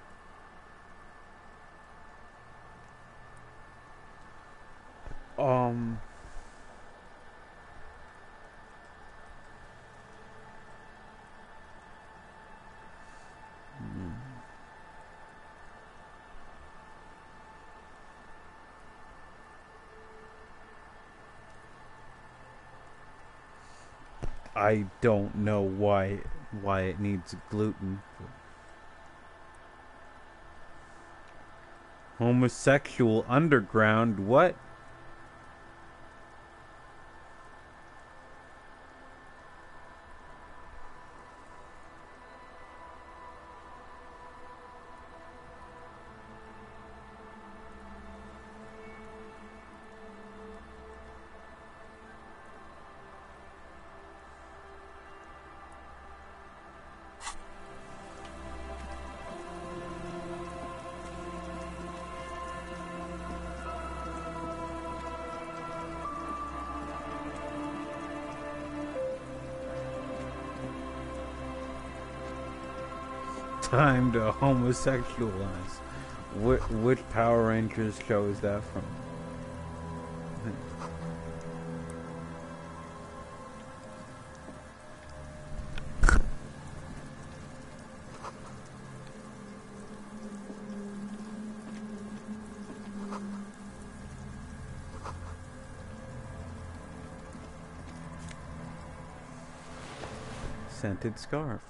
I don't know why it needs gluten. Homosexual underground, what? Time to homosexualize. Which Power Rangers show is that from? Scented scarf.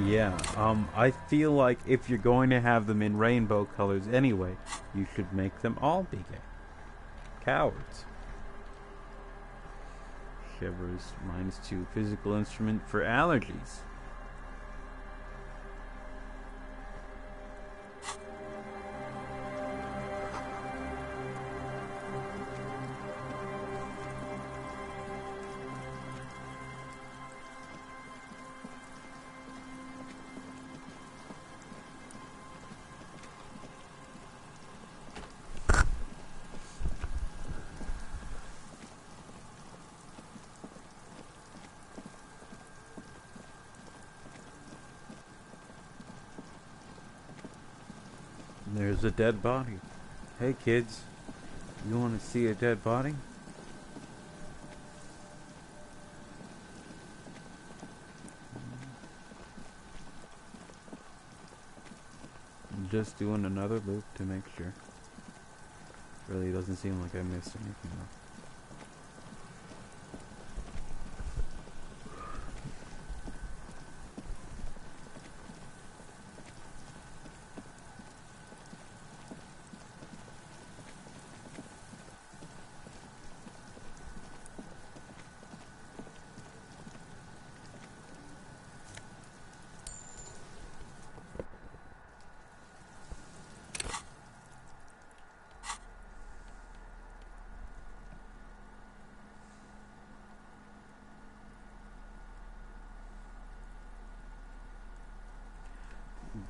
Yeah, I feel like if you're going to have them in rainbow colors anyway, you should make them all be gay. Cowards. Shivers -2 physical instrument for allergies. There's a dead body. Hey kids, you want to see a dead body? I'm just doing another loop to make sure. Really doesn't seem like I missed anything though.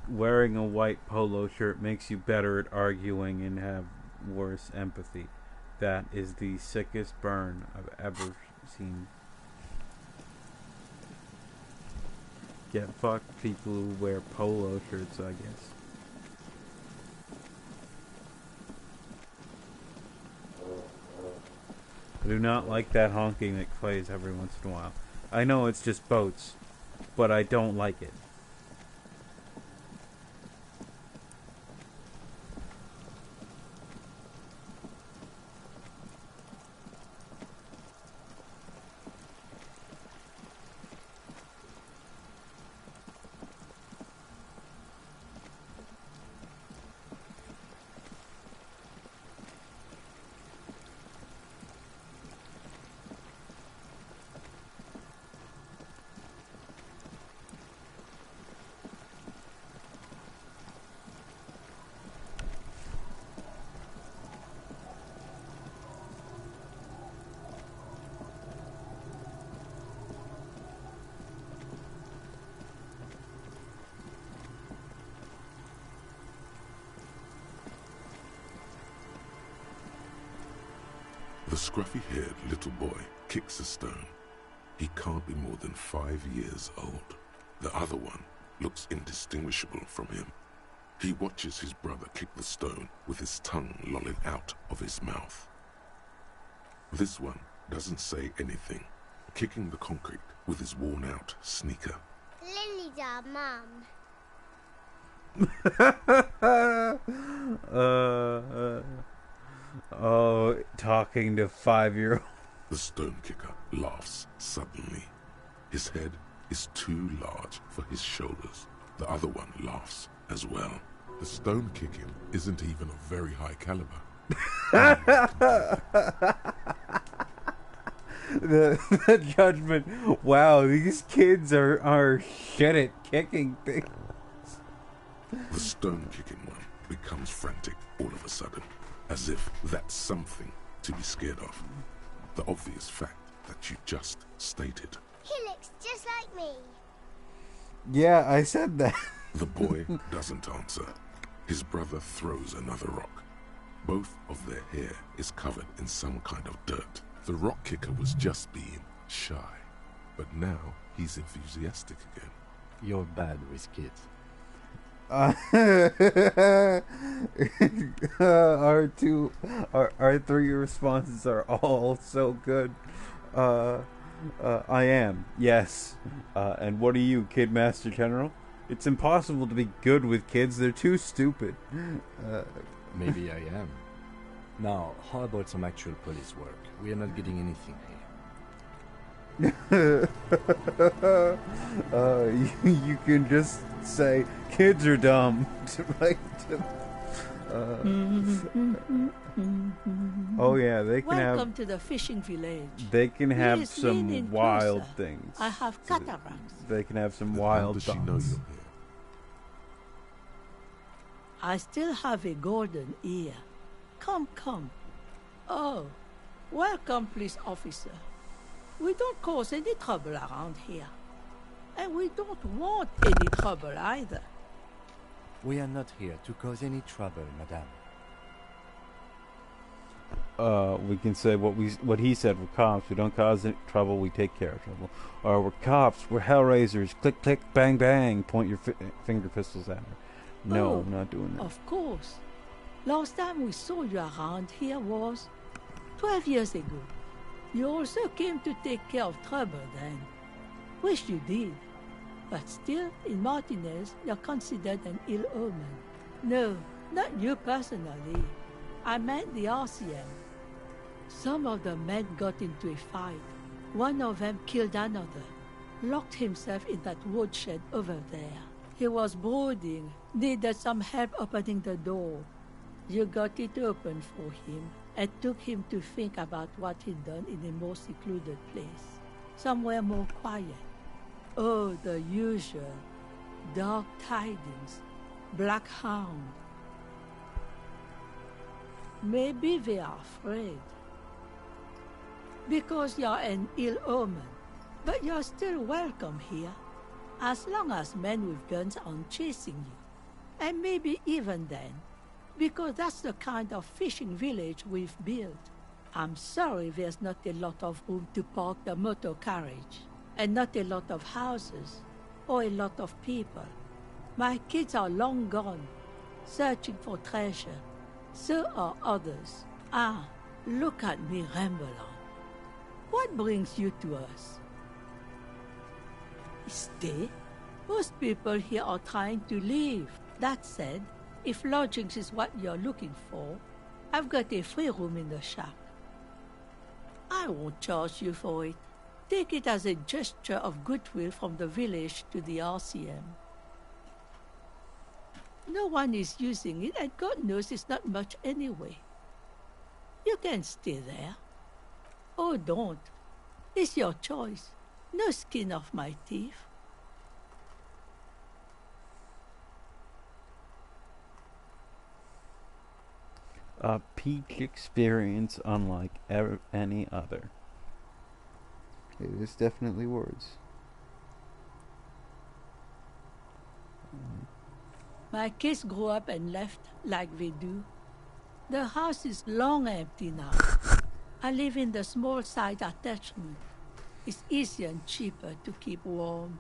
Wearing a white polo shirt makes you better at arguing and have worse empathy. That is the sickest burn I've ever seen. Get fucked people who wear polo shirts, I guess. do not like that honking that plays every once in a while. I know it's just boats, but I don't like it. The scruffy-haired little boy kicks a stone. He can't be more than 5 years old. The other one looks indistinguishable from him. He watches his brother kick the stone with his tongue lolling out of his mouth. This one doesn't say anything, kicking the concrete with his worn-out sneaker. Lily's mum. Oh, talking to 5-year-old. The stone kicker laughs suddenly. His head is too large for his shoulders. The other one laughs as well. The stone kicking isn't even of very high caliber. the judgment. Wow, these kids are shit at kicking things. The stone kicking one becomes frantic all of a sudden, as if that's something to be scared of. The obvious fact that you just stated. He looks just like me. Yeah, I said that. The boy doesn't answer. His brother throws another rock. Both of their hair is covered in some kind of dirt. The rock kicker was just being shy, but now he's enthusiastic again. You're bad with kids. Our 3 responses are all so good. I am, yes. And what are you, Kid Master General? It's impossible to be good with kids. They're too stupid. Maybe I am. Now, how about some actual police work? We are not getting anything here. You can just say kids are dumb. Oh yeah, they can Welcome to the fishing village. They can have Please some lean in wild closer. things. I have cataracts. They can have some Then wild how does she know thoughts. you're here? I still have a golden ear. Come, come. Oh, welcome, police officer. We don't cause any trouble around here. And we don't want any trouble either. We are not here to cause any trouble, madame. We can say what he said. We're cops. We don't cause any trouble. We take care of trouble. Or we're cops. We're hellraisers. Click, click, bang, bang. Point your finger pistols at her. No, Oh, I'm not doing that. Of course. Last time we saw you around here was 12 years ago. You also came to take care of trouble then. Wish you did. But still, in Martinez, you're considered an ill omen. No, not you personally. I meant the RCM. Some of the men got into a fight. One of them killed another. Locked himself in that woodshed over there. He was brooding, needed some help opening the door. You got it open for him and took him to think about what he'd done in a more secluded place. Somewhere more quiet. Oh, the usual. Dark tidings. Black hound. Maybe they are afraid. Because you're an ill omen. But you're still welcome here. As long as men with guns aren't chasing you. And maybe even then. Because that's the kind of fishing village we've built. I'm sorry there's not a lot of room to park the motor carriage. And not a lot of houses. Or a lot of people. My kids are long gone. Searching for treasure. So are others. Ah, look at me ramble on. What brings you to us? Stay. Most people here are trying to leave. That said, if lodgings is what you're looking for, I've got a free room in the shack. I won't charge you for it. Take it as a gesture of goodwill from the village to the RCM. No one is using it, and God knows it's not much anyway. You can stay there. Oh, don't. It's your choice. No skin off my teeth. A peak experience unlike any other. It is definitely words. My kids grew up and left like they do. The house is long empty now. I live in the small side attachment. It's easier and cheaper to keep warm.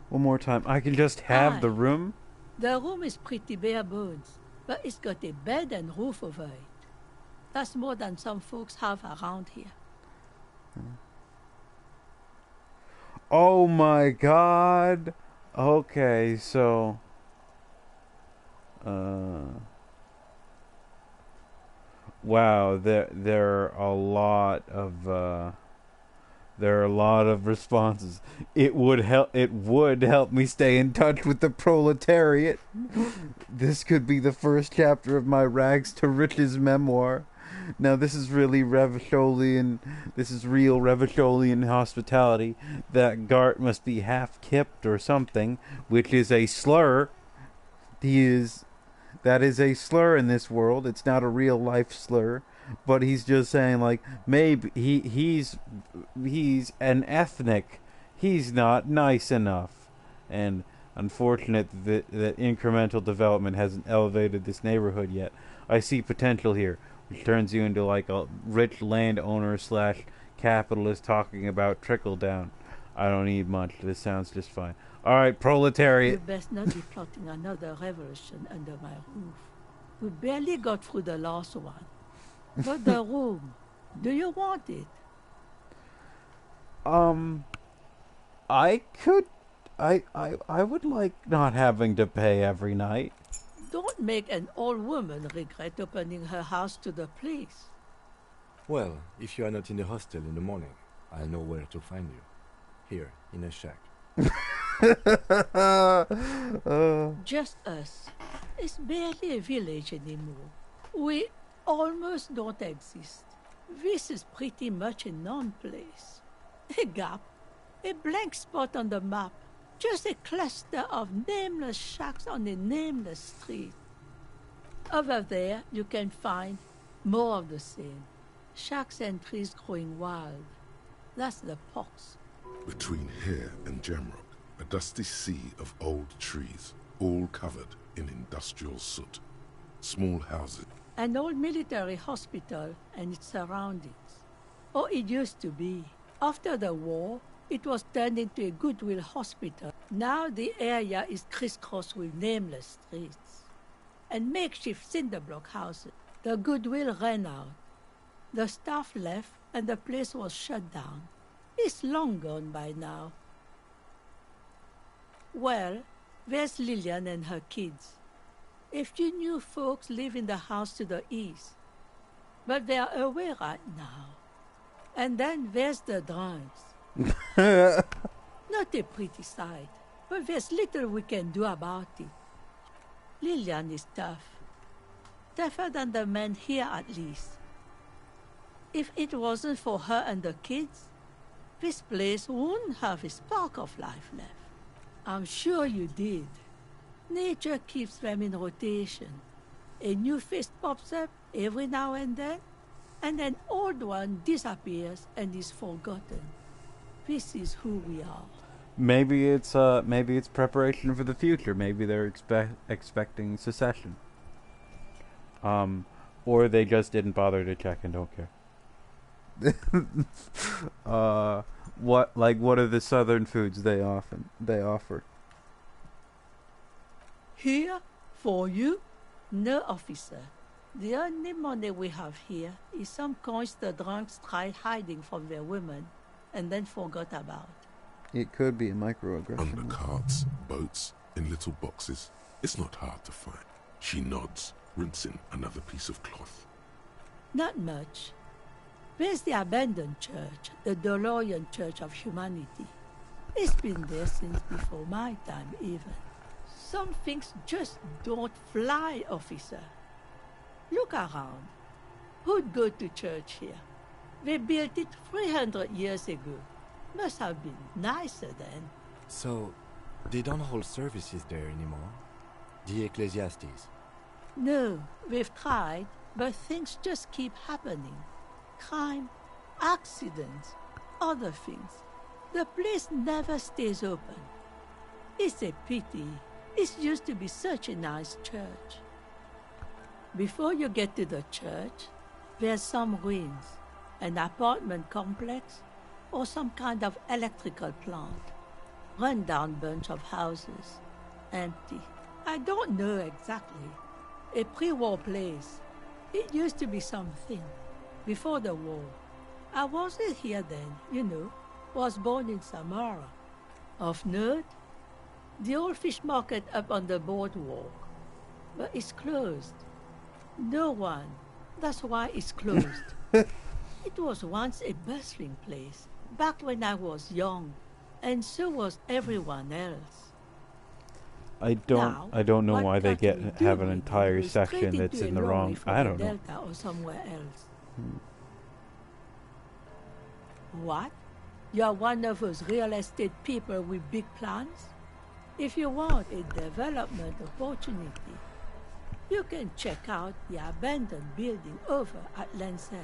One more time. I can just have the room? The room is pretty bare bones, but it's got a bed and roof over it. That's more than some folks have around here. Oh my god. Okay, so wow, there are a lot of responses. It would help me stay in touch with the proletariat. This could be the first chapter of my rags to riches memoir. Now this is really Revacholian. This is real Revacholian hospitality. That Gart must be half kipped or something, which is a slur. That is a slur in this world. It's not a real life slur, but he's just saying like maybe he's an ethnic. He's not nice enough, and unfortunate that incremental development hasn't elevated this neighborhood yet. I see potential here, which turns you into like a rich landowner / capitalist talking about trickle down. I don't need much. This sounds just fine. All right, proletariat. You best not be plotting another revolution under my roof. We barely got through the last one. But the room, do you want it? I would like not having to pay every night. Don't make an old woman regret opening her house to the place. Well, if you are not in the hostel in the morning, I'll know where to find you. Here, in a shack. Just us. It's barely a village anymore. We almost don't exist. This is pretty much a non-place. A gap. A blank spot on the map. Just a cluster of nameless shacks on a nameless street. Over there, you can find more of the same. Shacks and trees growing wild. That's the pox. Between here and Jamrock, a dusty sea of old trees, all covered in industrial soot. Small houses. An old military hospital and its surroundings. Or it used to be. After the war, it was turned into a goodwill hospital. Now the area is crisscrossed with nameless streets and makeshift cinder block houses. The goodwill ran out. The staff left and the place was shut down. It's long gone by now. Well, there's Lillian and her kids. A few new folks live in the house to the east, but they're away right now. And then there's the drunks. Not a pretty sight, but there's little we can do about it. Lillian is tough. Tougher than the men here, at least. If it wasn't for her and the kids, this place wouldn't have a spark of life left. I'm sure you did. Nature keeps them in rotation. A new face pops up every now and then, and an old one disappears and is forgotten. This is who we are. Maybe it's preparation for the future. Maybe they're expecting secession. Or they just didn't bother to check and don't care. What are the southern foods they offer? Here, for you, no officer. The only money we have here is some coins the drunks tried hiding from their women and then forgot about. It could be a microaggression. Under carts, boats, in little boxes. It's not hard to find. She nods, rinsing another piece of cloth. Not much. There's the abandoned church, the DeLorean Church of Humanity. It's been there since before my time, even. Some things just don't fly, officer. Look around. Who'd go to church here? They built it 300 years ago. Must have been nicer then. So, they don't hold services there anymore? The Ecclesiastes? No, we've tried, but things just keep happening. Crime, accidents, other things. The place never stays open. It's a pity. It used to be such a nice church. Before you get to the church, there's some ruins, an apartment complex, or some kind of electrical plant. Run-down bunch of houses, empty. I don't know exactly. A pre-war place. It used to be something. Before the war. I wasn't here then, you know. Was born in Samara. Of note, the old fish market up on the boardwalk. But it's closed. No one. That's why it's closed. It was once a bustling place, back when I was young, and so was everyone else. I don't know why they have an entire Straight section that's into in a the lorry wrong. for I the don't know. Delta or somewhere else. What? You're one of those real estate people with big plans? If you want a development opportunity, you can check out the abandoned building over at Lancet.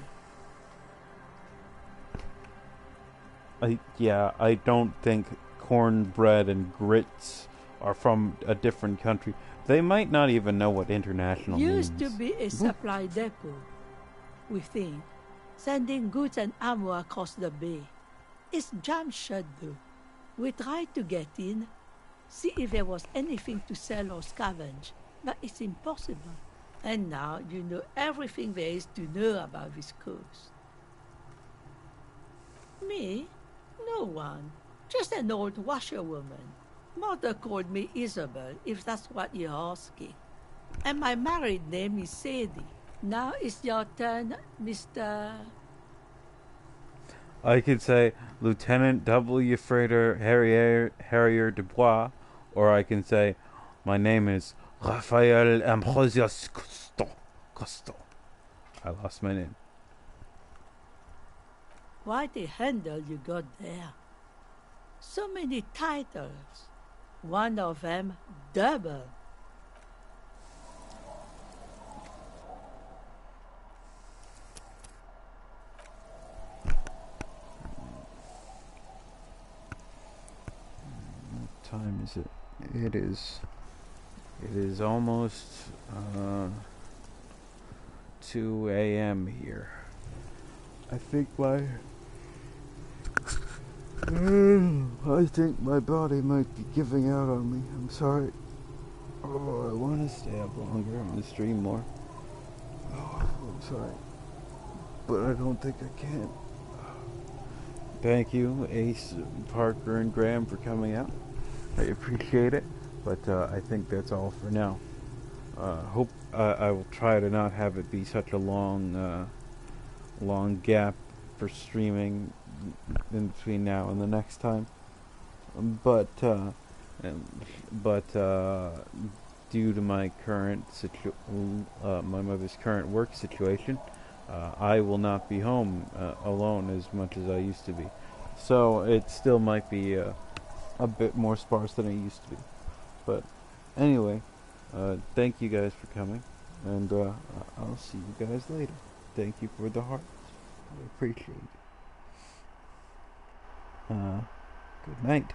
I don't think cornbread and grits are from a different country. They might not even know what international Used means. to be a supply depot, we think, sending goods and ammo across the bay. It's jammed shut though. We tried to get in, see if there was anything to sell or scavenge, but it's impossible. And now you know everything there is to know about this coast. Me? No one. Just an old washerwoman. Mother called me Isabel, if that's what you're asking. And my married name is Sadie. Now it's your turn, Mr. I could say Lieutenant W. Freighter Harrier Dubois, or I can say, my name is Rafael Ambrosius Costo. I lost my name. Quite a handle you got there. So many titles. One of them double. What time is it? It is almost 2 a.m. here. I think my body might be giving out on me. I'm sorry. Oh, I want to stay up longer. I'm going to stream more. Oh, I'm sorry. But I don't think I can. Thank you, Ace, Parker, and Graham for coming out. I appreciate it. But I think that's all for now. Hope I will try to not have it be such a long gap for streaming in between now and the next time. But due to my current my mother's current work situation, I will not be home alone as much as I used to be. So it still might be a bit more sparse than it used to be. But anyway, thank you guys for coming, and I'll see you guys later. Thank you for the hearts. I appreciate it. Good night.